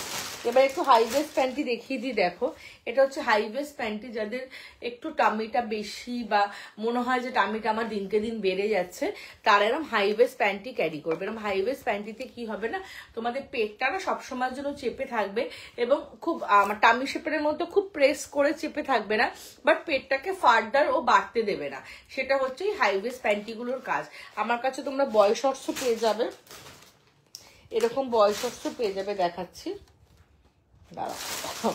এবার একটু হাই ওয়েস্ট প্যান্টি দেখিয়ে দিই। দেখো এটা হচ্ছে হাই ওয়েস্ট প্যান্টি, যাদের একটু টামিটা বেশি বা মনে হয় যে টামিটা আমার দিনকে দিন বেড়ে যাচ্ছে, তারা এরকম হাই ওয়েস্ট প্যান্টি ক্যারি করবে। এরকম হাই ওয়েস্ট প্যান্টিতে কি হবে না, তোমাদের পেটটা না সবসময়ের জন্য চেপে থাকবে এবং খুব টামি শেপের মধ্যে খুব প্রেস করে চেপে থাকবে না, বাট পেটটাকে ফার্দার ও বাড়তে দেবে না। সেটা হচ্ছে এই হাই ওয়েস্ট প্যান্টিগুলোর কাজ। আমার কাছে তোমরা বয় শর্টসও পেয়ে যাবে, এরকম বয় শর্টসও পেয়ে যাবে, দেখাচ্ছি দাঁড়াও।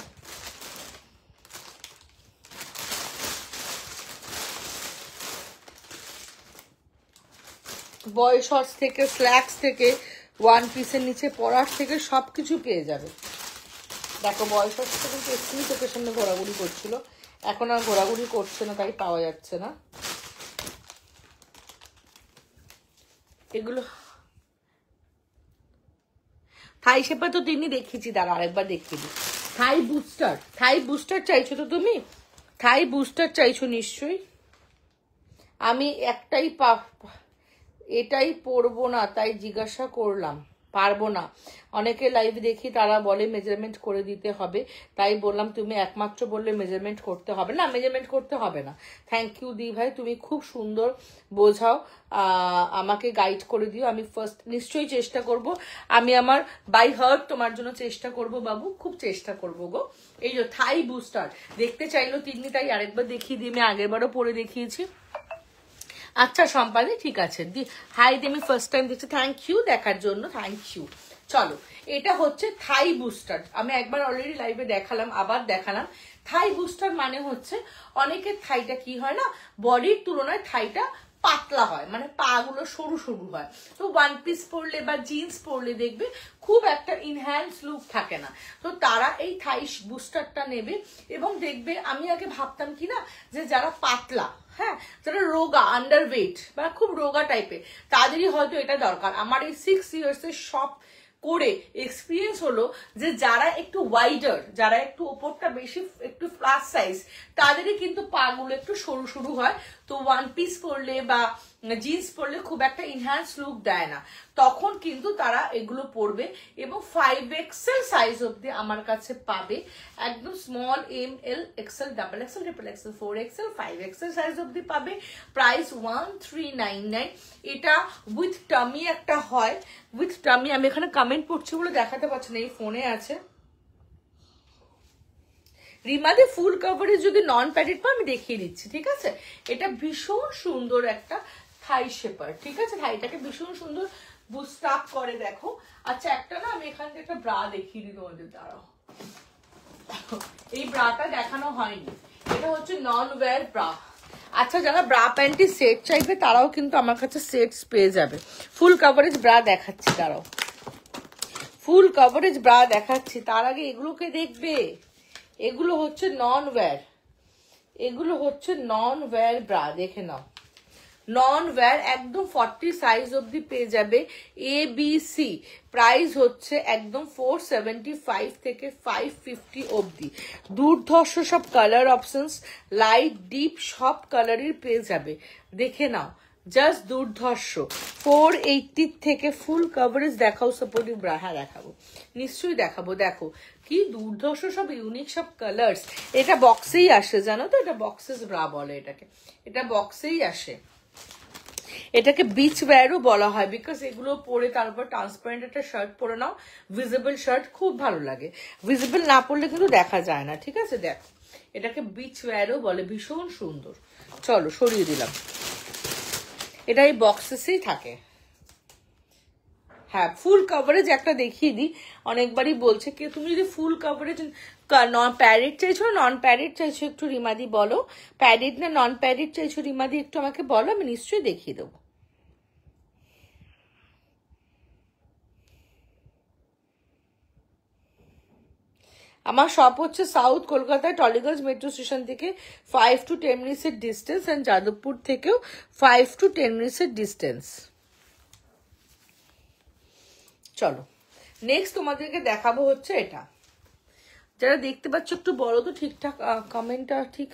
বয় শর্টস থেকে স্ল্যাক্স থেকে ওয়ান পিসের নিচে পরার থেকে সব কিছু পেয়ে যাবে। দেখো বয় শর্টসটা কিন্তু এক্ষুনি চোখের সামনে ঘোরাঘুরি করছিল, এখন আর ঘোরাঘুরি করছে না, তাই পাওয়া যাচ্ছে না। এগুলো থাই শেপে তো তিনি দেখিয়েছি, দাঁড়া আরেকবার দেখিয়ে দিই। থাই বুস্টার, থাই বুস্টার চাইছো তো তুমি? থাই বুস্টার চাইছো নিশ্চয়ই। আমি এটাই পরবো না, তাই জিজ্ঞাসা করলাম। পারবো না, অনেকে লাইভ দেখি তারা বলে মেজারমেন্ট করে দিতে হবে, তাই বললাম তুমি একমাত্র বললে মেজারমেন্ট করতে হবে না। মেজারমেন্ট করতে হবে না। থ্যাংক ইউ দি ভাই, তুমি খুব সুন্দর বোঝাও, আমাকে গাইড করে দিও। আমি ফার্স্ট নিশ্চয়ই চেষ্টা করব, আমি আমার বাই হার্ট তোমার জন্য চেষ্টা করব বাবু, খুব চেষ্টা করব গো। এই যে থাই বুস্টার দেখতে চাইলো তিন্নি, তাই আরেকবার দেখিয়ে দিই। আমি আগেরবারও পরে দেখিয়েছি। আচ্ছা সম্পাদি ঠিক আছে, হাই দি, আমি ফার্স্ট টাইম দেখছি। থ্যাংক ইউ দেখার জন্য, থ্যাংক ইউ। চলো, এটা হচ্ছে থাই বুস্টার। আমি একবার অলরেডি লাইভে দেখালাম, আবার দেখালাম। থাই বুস্টার মানে হচ্ছে অনেকের থাইটা কি হয় না, বডির তুলনায় থাইটা পাতলা হয়, মানে পা গুলো সরু সরু হয়। তো ওয়ান পিস পরলে বা জিন্স পরলে দেখবে খুব একটা ইনহ্যান্স লুক থাকে না, তো তারা এই থাই বুস্টারটা নেবে। এবং দেখবে আমি আগে ভাবতাম কি না, যে যারা পাতলা, হ্যাঁ যারা রোগা আন্ডারওয়েট বা খুব রোগা টাইপের, তাদেরই হয়তো এটা দরকার। আমার এই 6 ইয়ার্সের সব করে এক্সপিরিয়েন্স হলো যে যারা একটু ওয়াইডার, যারা একটু ওপরটা বেশি একটু প্লাস সাইজ, তাদেরই কিন্তু পাগুলো একটু সরু সরু হয়। তো ওয়ান পিস পরলে বা জিন্স পরলে খুব একটা ইনহ্যান্স লুক দেয় না, তখন কিন্তু তারা এগুলো পরবে। এবং 5XL সাইজ অব্দি আমার কাছে পাবে, একদম small M L XL double XL triple XL 4XL 5XL size অব্দি পাবে। প্রাইস 1399। এটা উইথ টামি একটা হয়, উইথ টামি। আমি এখানে কমেন্ট পড়ছি বলে দেখাতে পারছি না, এই ফোনে আছে। রিমাদি ফুল কভারেজ যদি নন প্যাডেড পাও আমি দেখিয়ে দিচ্ছি, ঠিক আছে? এটা ভীষণ সুন্দর একটা থাই শেপার, ঠিক আছে? থাইটাকে ভীষণ সুন্দর বুস্ট আপ করে, দেখো। আচ্ছা একটা না আমি এখান থেকে একটা ব্রা দেখিয়ে দিই তোমাদের, দাঁড়াও। এই ব্রাটা দেখানো হয়নি, এটা হচ্ছে নন ওয়্যার ব্রা। আচ্ছা যারা ব্রা প্যান্টি সেট চাইবে তারাও কিন্তু আমার কাছে সেটস পেয়ে যাবে। ফুল কভারেজ ব্রা দেখাচ্ছি, দাঁড়াও, ফুল কভারেজ ব্রা দেখাচ্ছি। তার আগে এগুলোকে দেখবে, এগুলো হচ্ছে নন ওয়্যার, এগুলো হচ্ছে নন ওয়্যার ব্রা, দেখে নাও। নন ওয়্যার একদম 40 সাইজ অব্দি পেয়ে যাবে। ABC প্রাইস হচ্ছে একদম 475 থেকে 550 অব্দি। দুর্ধর্ষ সব কালার অপশনস, লাইট ডিপ সব কালারের পেয়ে যাবে, দেখে নাও। জাস্ট দুর্ধর্ষ। 480 থেকে ফুল কভারেজ দেখাও সাপোর্টিভ ব্রা। হ্যাঁ দেখাবো, নিশ্চয়ই দেখাবো। দেখো কি দুর্ধর্ষ সব ইউনিক সব কালার্স। এটা বক্সেই আসে, জানো তো? এটা বক্সেস ব্রা বলে এটাকে, এটা বক্সেই আসে। এটাকে বিচ ওয়্যারও বলা হয়, বিকজ এগুলো পরে তারপর ট্রান্সপারেন্ট একটা শার্ট পরে নাও, ভিজিবল শার্ট, খুব ভালো লাগে। ভিজিবল না পরলে কিন্তু দেখা যায় না, ঠিক আছে? দেখো এটাকে বিচ ওয়্যারও বলে, ভীষণ সুন্দর। চলো সরিয়ে দিলাম, এটা এই বক্সেসেই থাকে। হ্যাঁ ফুল কভারেজ একটা দেখিয়ে দিই, অনেকবারই বলছে কি তুমি যদি ফুল কভারেজ নন প্যাডেড চাইছো না নন প্যাডেড চাইছো, একটু রিমাদি বলো। প্যাডেড না নন প্যাডেড চাইছো রিমাদি, একটু আমাকে বলো, আমি নিশ্চয়ই দেখিয়ে দেবো। আমার শপ হচ্ছে সাউথ কলকাতায় টলিগঞ্জ মেট্রো স্টেশন থেকে 5 to 10 মিনিটসের ডিস্টেন্স, অ্যান্ড যাদবপুর থেকেও 5 to 10 মিনিটসের ডিস্টেন্স। চলো নেক্সট তোমাদেরকে দেখাবো হচ্ছে এটা। যারা দেখতে পাচ্ছ একটু বলো তো, ঠিকঠাক কমেন্টটা ঠিক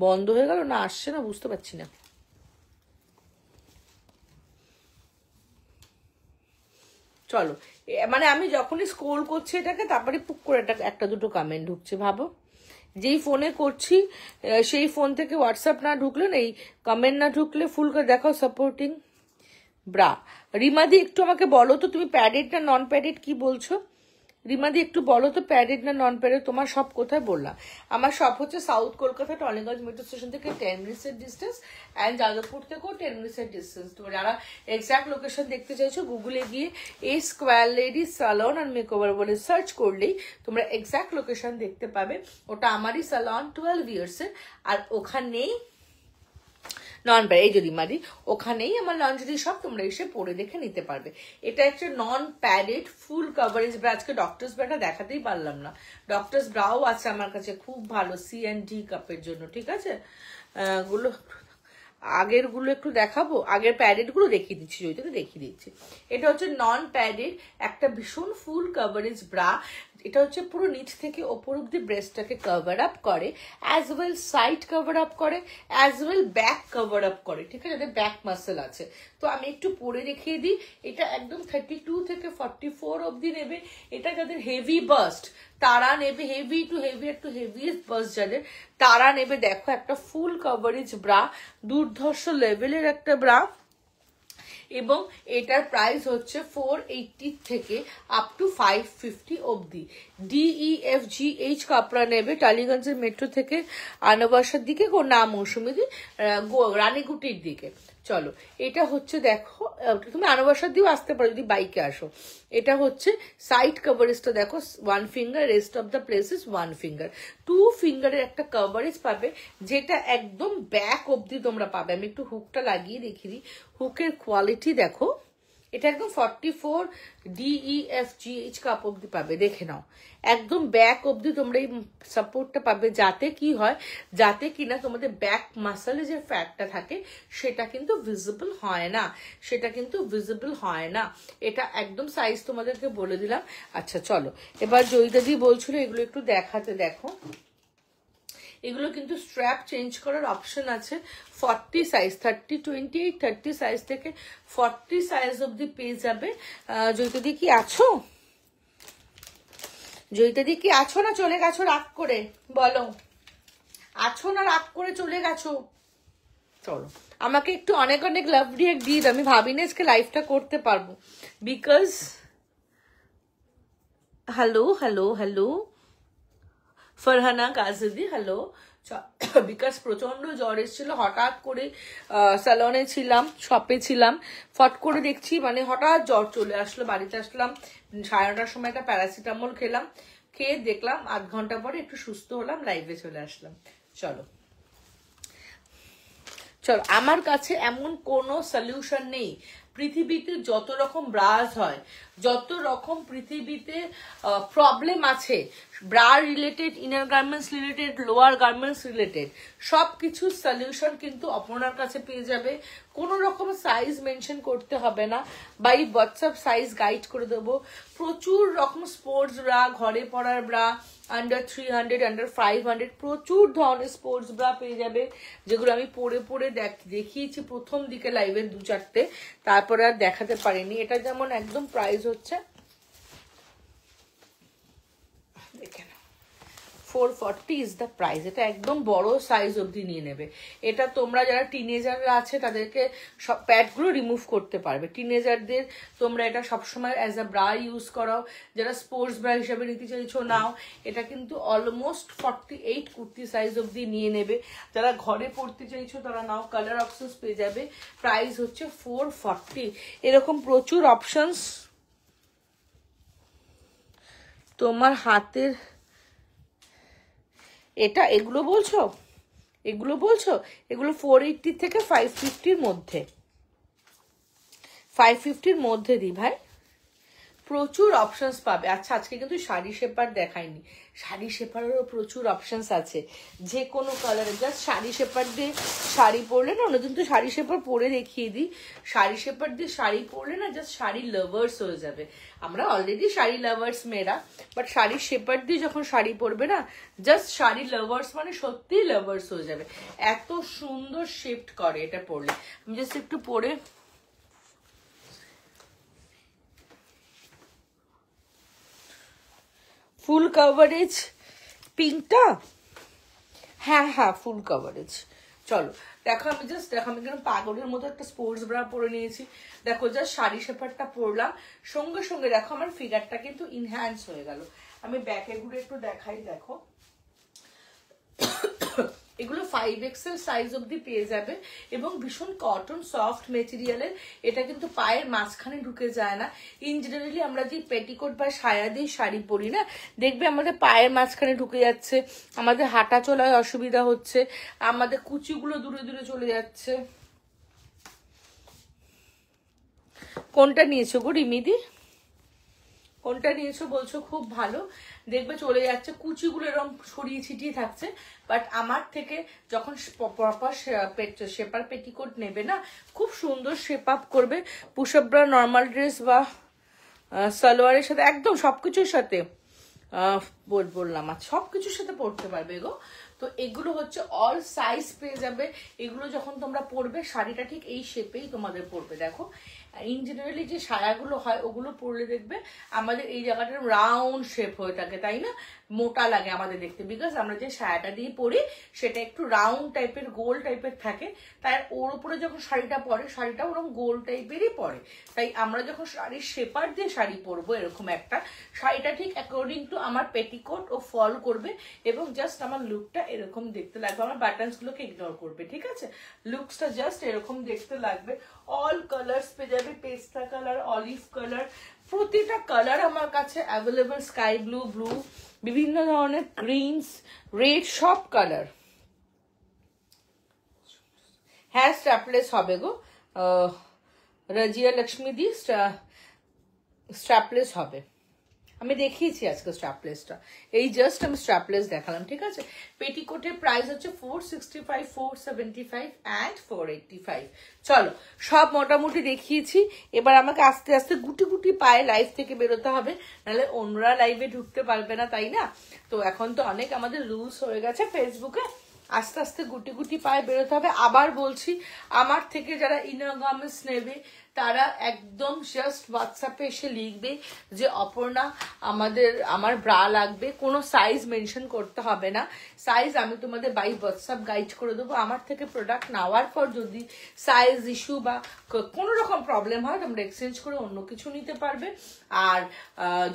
বন্ধ হয়ে গেল না আসছে না বুঝতে পারছি না। চলো মানে আমি যখনই স্ক্রোল করছি এটাকে, তারপরে পুক করে একটা দুটো কমেন্ট ঢুকছে। ভাবো যেই ফোনে করছি সেই ফোন থেকে হোয়াটসঅ্যাপ না ঢুকলে না, এই কমেন্ট না ঢুকলে ফুল করে দেখাও সাপোর্টিং ব্রা। রিমাদি একটু আমাকে বলো তো তুমি প্যাডেড না নন প্যাডেড কি বলছো? রিমাদি একটু বলো তো প্যাডেড না নন প্যাডেড, তোমার সব কোথায় বললাম? আমার সব হচ্ছে south Kolkata Tollygunge metro station থেকে 10 মিনিটসের ডিস্টেন্স, অ্যান্ড যাদবপুর থেকেও 10 মিনিটসের ডিস্টেন্স। তো যারা এক্সাক্ট লোকেশন দেখতে চাইছো গুগলে গিয়ে A square lady salon R makeover বলে সার্চ করলেই তোমরা এক্সাক্ট লোকেশন দেখতে পাবে। ওটা আমারই স্যালন 12 ইয়ার্সের, আর ওখানেই নন প্যাড, এই যদি মারি ওখানেই আমার লঞ্জারি শপ, তোমরা এসে পরে দেখে নিতে পারবে। এটা একটা নন প্যাডেড ফুল কাভারেজ ব্রা। আজকে ডক্টরস ব্রাটা দেখাতেই পারলাম না, ডক্টরস ব্রাও আছে আমার কাছে খুব ভালো C&D কাপের জন্য, ঠিক আছে। গুলো আগের গুলো একটু দেখাবো, আগের প্যাডেড গুলো দেখিয়ে দিচ্ছি, জয়িতাকে দেখিয়ে দিচ্ছি। এটা হচ্ছে নন প্যাডেড একটা ভীষণ ফুল কাভারেজ ব্রা। এটা হচ্ছে পুরো নিচ থেকে ওপর অব্দি ব্রেস্টটাকে কভার আপ করে, as well side cover up করে, as well back cover up করে, ঠিক আছে, যাদের ব্যাক মাসেল আছে। তো আমি একটু পরে দেখিয়ে দিই। এটা একদম 32 থেকে 44 অব্দি নেবে। এটা যাদের হেভি বাস্ট তারা নেবে, হেভি টু হেভিয়েস্ট বাস্ট যাদের তারা নেবে। দেখো একটা ফুল কভারেজ ব্রা, দুর্ধর্ষ লেভেলের একটা ব্রা, এবং এটার প্রাইস হচ্ছে 480 থেকে আপ টু 550 অবধি। DEFGH কাপড়া নেবে, টালিগঞ্জের মেট্রো থেকে আনাবাসার দিকে না মৌসুমীদি রানীগুটির দিকে। চলো, এটা হচ্ছে দেখো, তুমি আনাবাসার দিয়েও আসতে পারো যদি বাইকে আসো। এটা হচ্ছে সাইড কভারেজটা দেখো, 1 finger, rest of the places 1 finger, 2 ফিঙ্গারের একটা কভারেজ পাবে, যেটা একদম ব্যাক অবধি তোমরা পাবে। আমি একটু হুকটা লাগিয়ে দেখিয়ে দিই, হুকের কোয়ালিটি দেখো, এটা একদম 44 DEFGH কাপ অব্দি পাবে, দেখে নাও একদম ব্যাক অব্দি তোমরা এই সাপোর্টটা পাবে, যাতে কি হয়, যাতে কিনা তোমাদের ব্যাক মাসেলে যে ফ্যাটটা থাকে সেটা কিন্তু ভিজিবল হয় না, সেটা কিন্তু ভিজিবল হয় না। এটা একদম সাইজ তোমাদেরকে বলে দিলাম। আচ্ছা চলো, এবার জয়িতাদি বলছিল এগুলো একটু দেখাতে, দেখো এগুলো কিন্তু স্ট্র্যাপ চেঞ্জ করার অপশন আছে। 40 সাইজ, 30, 28, 30 সাইজ থেকে 40 সাইজ অব্দি পেয়ে যাবে। জয়িতাদি কি আছো? জয়িতাদি কি আছো না চলে গেছো রাগ করে? বলো, আছো না রাগ করে চলে গেছো? চলো, আমাকে একটু অনেক অনেক লাভ রিয়েক্ট দিয়ে দাও, আমি ভাবিনি আজকে লাইভটা করতে পারবো, because hello hello hello Farhana কাজদি হ্যালো, বিকজ প্রচন্ড জ্বর এসেছিল, হঠাৎ করে স্যালনে ছিলাম, শপে ছিলাম, ফট করে দেখছি মানে হঠাৎ জ্বর চলে আসলো, বাড়িতে আসলাম 9:30টার সময় একটা প্যারাসিটামল খেলাম, খেয়ে দেখলাম 8 ঘন্টা পরে একটু সুস্থ হলাম, লাইভে চলে আসলাম। চলো চলো, আমার কাছে এমন কোনো সলিউশন নেই। পৃথিবীতে যত রকম ব্রাজ হয়, যত রকম পৃথিবীতে প্রবলেম আছে, bra related, inner garments related, lower garments related, সব কিছু সলিউশন কিন্তু আপনার কাছে পেয়ে যাবে। কোনো রকম সাইজ মেনশন করতে হবে না, বাই হোয়াটসঅ্যাপ সাইজ গাইড করে দেবো। প্রচুর রকম স্পোর্টস ব্রা, ঘরে পরার ব্রা, আন্ডার 300, আন্ডার 500, প্রচুর ধরনের স্পোর্টস ব্রা পেয়ে যাবে, যেগুলো আমি পরে পরে দেখিয়েছি প্রথম দিকে লাইভের 2-4টে, তারপরে আর দেখাতে পারিনি। এটা যেমন একদম প্রাইস হচ্ছে, দেখে নাও, 440 ইজ দ্য প্রাইস। এটা একদম বড় সাইজ অবধি নিয়ে নেবে। এটা তোমরা যারা টিনেজাররা আছে তাদেরকে সব প্যাডগুলো রিমুভ করতে পারবে। টিনেজারদের তোমরা এটা সবসময় অ্যাজ আ ব্রা ইউজ করাও, যারা স্পোর্টস ব্রা হিসাবে নিতে চাইছো নাও। এটা কিন্তু অলমোস্ট 48 কুর্তি সাইজ অবধি নিয়ে নেবে। যারা ঘরে পড়তে চাইছো তারা নাও, কালার অপশনস পেয়ে যাবে। প্রাইস হচ্ছে 440। এরকম প্রচুর অপশনস তোমার হাতের। এটা এগুলো বলছো, এগুলো বলছো, এগুলো 480 থেকে 550-র মধ্যে, 550-র মধ্যে দিই ভাই, প্রচুর অপশনস পাবে। আচ্ছা, আজকে কিন্তু শাড়ি শেপার দেখায়নি, শাড়ি শেপারেরও প্রচুর অপশনস আছে, যে কোনো কালারে। জাস্ট শাড়ি শেপার দিয়ে শাড়ি পরলে না, অন্যদিন তো শাড়ি শেপার পরে দেখিয়ে দিই, শাড়ি শেপার দিয়ে শাড়ি পরলে না জাস্ট শাড়ি লাভার্স হয়ে যাবে। আমরা অলরেডি শাড়ি লাভার্স মেয়েরা, বাট শাড়ির শেপার দিয়ে যখন শাড়ি পরবে না, জাস্ট শাড়ি লাভার্স মানে সত্যিই লাভার্স হয়ে যাবে। এত সুন্দর শেপড করে এটা পরলে। আমি জাস্ট একটু পরে, ফুল কভারেজ পিঙ্কটা, হ্যাঁ হ্যাঁ ফুল কভারেজ। চলো দেখো, আমি জাস্ট দেখো, আমি কেন পাগলের মতো একটা স্পোর্টস ব্রা পরে নিয়েছি। দেখো জাস্ট শাড়ি শেপারটা পরলাম, সঙ্গে সঙ্গে দেখো আমার ফিগারটা কিন্তু ইনহ্যান্স হয়ে গেল। আমি ব্যাকে ঘুরে একটু দেখাই, দেখো এগুলো 5XL সাইজ অবধি পেয়ে যাবে এবং ভীষণ কটন সফট মেটেরিয়ালের। এটা কিন্তু পায়ের মাঝখানে ঢুকে যায় না। ইন জেনারেলি আমরা যে পেটিকোট বা সায়া দিয়ে শাড়ি পরি না, দেখবে আমাদের পায়ের মাঝখানে ঢুকে যাচ্ছে, আমাদের হাঁটা চলায় অসুবিধা হচ্ছে, আমাদের কুচিগুলো দূরে দূরে চলে যাচ্ছে। কোনটা নিয়েছো গো রিমিদি? কোনটা নিয়েছো বলছো খুব ভালো, দেখবে চলে যাচ্ছে, কুচিগুলো এরকম ছড়িয়ে ছিটিয়ে থাকছে। বাট আমার থেকে যখন প্রপার শেপার পেটিকোট নেবে না, খুব সুন্দর শেপ আপ করবে। পুশআপ ব্রা, নর্মাল ড্রেস বা সালোয়ারের সাথে একদম সবকিছুর সাথে বললাম, সবকিছুর সাথে পরতে পারবে গো। তো এগুলো হচ্ছে অল সাইজ পেয়ে যাবে। এগুলো যখন তোমরা পরবে, শাড়িটা ঠিক এই শেপেই তোমাদের পরবে। দেখো ইন জেনারেলি যে সায়াগুলো হয় ওগুলো পরলে দেখবে আমাদের এই জায়গাটা রাউন্ড শেপ হয়ে থাকে, তাই না? মোটা লাগে আমাদের দেখতে, বিকজ আমরা যে সায়াটা দিয়ে পরি সেটা একটু রাউন্ড টাইপের, গোল টাইপের থাকে। তাই ওর উপরে যখন শাড়িটা পরে, শাড়িটা ওরকম গোল টাইপেরই পরে। তাই আমরা যখন শাড়ির শেপার দিয়ে শাড়ি পরবো এরকম একটা, শাড়িটা ঠিক অ্যাকর্ডিং টু আমার পেটিকোট ও ফল করবে এবং জাস্ট আমার লুকটা এরকম দেখতে লাগবে। আমার বাটনস গুলোকে ইগনোর করবে, ঠিক আছে? লুকসটা জাস্ট এরকম দেখতে লাগবে। অল কালার্স পেয়ে যাবে, পেস্তা কালার, অলিভ কালার, প্রতিটা কালার আমার কাছে অ্যাভেলেবল। স্কাই ব্লু, ব্লু, বিভিন্ন ধরনের গ্রিনস, রেড, সব কালার। হ্যাঁ স্ট্র্যাপলেস হবে গো, রাজিয়া লক্ষ্মী দি স্ট্র্যাপলেস হবে। আমি দেখিয়েছি আজকে স্ট্র্যাপলেসটা, এই জাস্ট আমি স্ট্র্যাপলেস দেখালাম, ঠিক আছে? পেটিকোটের প্রাইস হচ্ছে 465, 475 অ্যান্ড 485। চলো সব মোটামুটি দেখিয়েছি। এবার আমাকে আস্তে আস্তে গুটি গুটি পায়ে লাইভ থেকে বেরোতে হবে, নাহলে অন্যরা লাইভে ঢুকতে পারবে না, তাই না? তো এখন তো অনেক আমাদের রুলস হয়ে গেছে ফেসবুকে, আস্তে আস্তে গুটি গুটি পায়ে বেরোতে হবে। আবার বলছি, আমার থেকে যারা ইনার গার্মেন্টস নেবে তারা একদম জাস্ট হোয়াটসঅ্যাপে এসে লিখবে যে অপর্ণা আমার ব্রা লাগবে, কোনো সাইজ মেনশন করতে হবে না। সাইজ আমি তোমাদের বাই হোয়াটসঅ্যাপ গাইড করে দেবো। আমার থেকে প্রোডাক্ট নেওয়ার পর যদি সাইজ ইস্যু বা কোনো রকম প্রবলেম হয় তোমরা এক্সচেঞ্জ করে অন্য কিছু নিতে পারবে। আর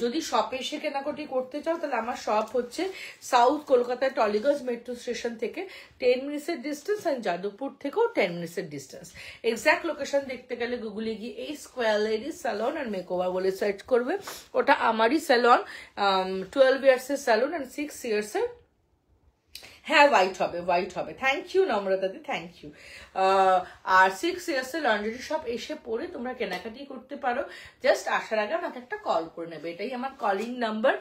যদি শপে এসে কেনাকাটি করতে চাও তাহলে আমার শপ হচ্ছে সাউথ কলকাতার টলিগঞ্জ মেট্রো স্টেশন থেকে 10 মিনিটসের ডিস্টেন্স, আর যাদবপুর থেকেও 10 মিনিটসের ডিস্টেন্স। এক্সাক্ট লোকেশন দেখতে গেলে গুগলে গিয়ে A square ladies salon and makeover বলে সার্চ করবে, ওটা আমারই স্যালন। 12 ইয়ার্সের স্যালন অ্যান্ড 6 ইয়ার্সের। হ্যাঁ হোয়াইট হবে, হোয়াইট হবে। থ্যাংক ইউ নম্রতাদি, থ্যাংক ইউ। আর 6 ইয়ার্সের লন্ড্রি শপ এসে পরে তোমরা কেনাকাটি করতে পারো। জাস্ট আসার আগে আমাকে একটা কল করে নেবে, এটাই আমার কলিং নাম্বার।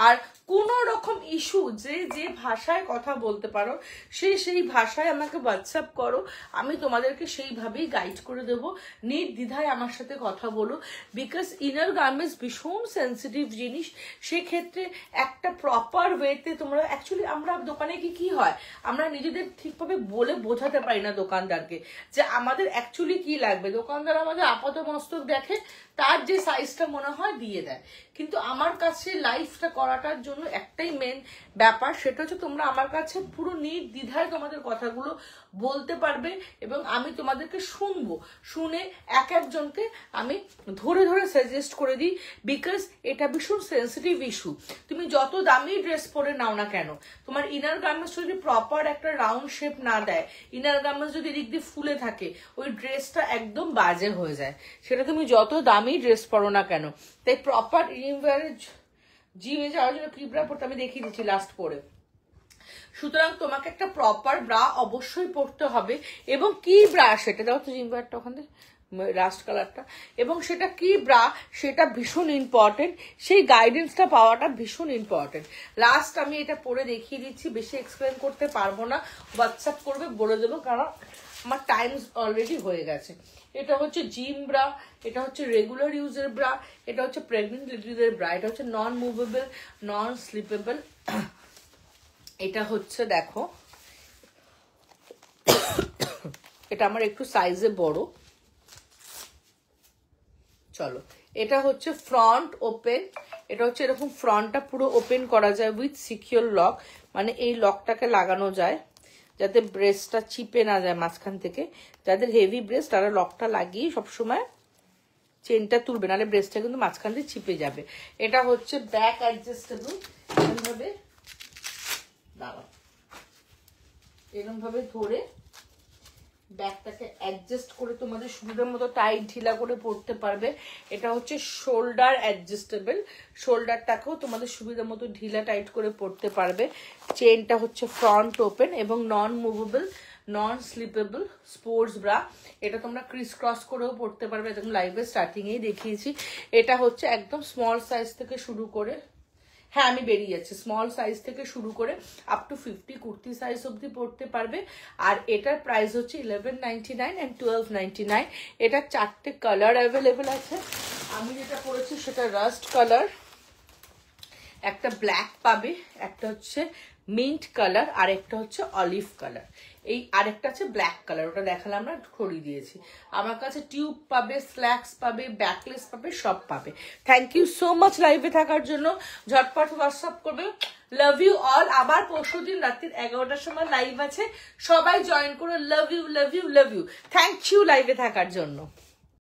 আর কোনো রকম ইস্যু যে ভাষায় কথা বলতে পারো সেই ভাষায় আমাকে হোয়াটসঅ্যাপ করো, আমি তোমাদেরকে সেইভাবেই গাইড করে দেবো। নির্দ্বিধায় আমার সাথে কথা বলো, বিকজ ইনার গার্মেন্টস ভীষণ সেন্সিটিভ জিনিস। সেক্ষেত্রে একটা প্রপার ওয়েতে তোমরা অ্যাকচুয়ালি, আমরা দোকানে কি হয়, আমরা নিজেদের ঠিকভাবে বলে বোঝাতে পারি না দোকানদারকে যে আমাদের অ্যাকচুয়ালি কি লাগবে। দোকানদার আমাদের আপাত মস্তক দেখে, তার যে সাইজটা মনে হয় দিয়ে দেয়। কিন্তু আমার কাছে লাইফটা করাটার জন্য একটাই মেন ব্যাপার, সেটা হচ্ছে তোমরা আমার কাছে পুরো নির্দ্বিধায় তোমাদের কথাগুলো বলতে পারবে এবং আমি তোমাদেরকে শুনবো। শুনে এক একজনকে আমি ধরে ধরে সাজেস্ট করে দিই, বিকজ এটা ভীষণ সেন্সিটিভ ইস্যু। তুমি যত দামি ড্রেস পরে নাও না কেন, তোমার ইনার গার্মেন্টস যদি প্রপার একটা রাউন্ড শেপ না দেয়, ইনার গার্মেন্টস যদি এদিক দিয়ে ফুলে থাকে, ওই ড্রেসটা একদম বাজে হয়ে যায়, সেটা তুমি যত দামি ড্রেস পরো না কেন। তাই প্রপার জিমে যাওয়ার জন্য কি ব্রা পরতে আমি দেখিয়ে দিচ্ছি লাস্ট পরে। সুতরাং তোমাকে একটা প্রপার ব্রা অবশ্যই পরতে হবে। এবং কি ব্রা সেটা দাও তো, জিম ব্রাটা ওখান থেকে লাস্ট কালারটা, এবং সেটা কি ব্রা সেটা ভীষণ ইম্পর্টেন্ট, সেই গাইডেন্সটা পাওয়াটা ভীষণ ইম্পর্টেন্ট। লাস্ট আমি এটা পরে দেখিয়ে দিচ্ছি, বেশি এক্সপ্লেন করতে পারবো না, হোয়াটসঅ্যাপ করবে বলে দেবো, কারণ আমার টাইম অলরেডি হয়ে গেছে। এটা হচ্ছে জিম ব্রা, এটা হচ্ছে রেগুলার ইউজের ব্রা, এটা হচ্ছে প্রেগনেন্ট লেডিদের ব্রা, এটা হচ্ছে নন মুভেবল, নন স্লিপেবল। এটা হচ্ছে দেখো, এটা আমার একটু সাইজে বড়। চলো, এটা হচ্ছে ফ্রন্ট ওপেন, এটা হচ্ছে এরকম ফ্রন্টটা পুরো ওপেন করা যায় উইথ সিকিউর লক, মানে এই লকটাকে লাগানো যায় যাতে ব্রেস্টটা চিপে না যায় মাঝখান থেকে। যাদের হেভি ব্রেস্ট তারা লকটা লাগিয়ে সবসময় চেনটা তুলবে, নাহলে ব্রেস্টটা কিন্তু মাঝখান দিয়ে চিপে যাবে। এটা হচ্ছে ব্যাক অ্যাডজাস্টেবল, এভাবে দাঁড়াও, এরকম ভাবে ধরে ব্যাগটাকে অ্যাডজাস্ট করে তোমাদের সুবিধার মতো টাইট ঢিলা করে পরতে পারবে। এটা হচ্ছে শোল্ডার অ্যাডজাস্টেবল, শোল্ডারটাকেও তোমাদের সুবিধা মতো ঢিলা টাইট করে পরতে পারবে। চেনটা হচ্ছে ফ্রন্ট ওপেন এবং নন মুভেবল, নন স্লিপেবল স্পোর্টস ব্রা। এটা তোমরা ক্রিস ক্রস করেও পরতে পারবে, একদম লাইভে স্টার্টিংয়েই দেখিয়েছি। এটা হচ্ছে একদম স্মল সাইজ থেকে শুরু করে, হ্যাঁ আমি বেরিয়ে যাচ্ছি, স্মল সাইজ থেকে শুরু করে আপ টু 50 কুর্তি সাইজ অবধি পড়তে পারবে। আর এটার প্রাইস হচ্ছে 1199 অ্যান্ড 1299। এটা 4টে কালার অ্যাভেলেবেল আছে। আমি যেটা পরেছি সেটা রাস্ট কালার, একটা ব্ল্যাক পাবে, একটা হচ্ছে মিন্ট কালার, আর একটা হচ্ছে অলিভ কালার, এই আরেকটা আছে ব্ল্যাক কালার, ওটা দেখালাম না, খড়ি দিয়েছি। আমার কাছে টিউব পাবে, স্ল্যাক্স পাবে, ব্যাকলেস পাবে, সব পাবে। থ্যাংক ইউ সো মাচ লাইভে থাকার জন্য। ঝটপট হোয়াটসঅ্যাপ করবে। Love you all. আবার পরশুদিন রাত্রির 11টার সময় লাইভ আছে, সবাই জয়েন করো। Love you, love you, love you. Thank you লাইভে থাকার জন্য।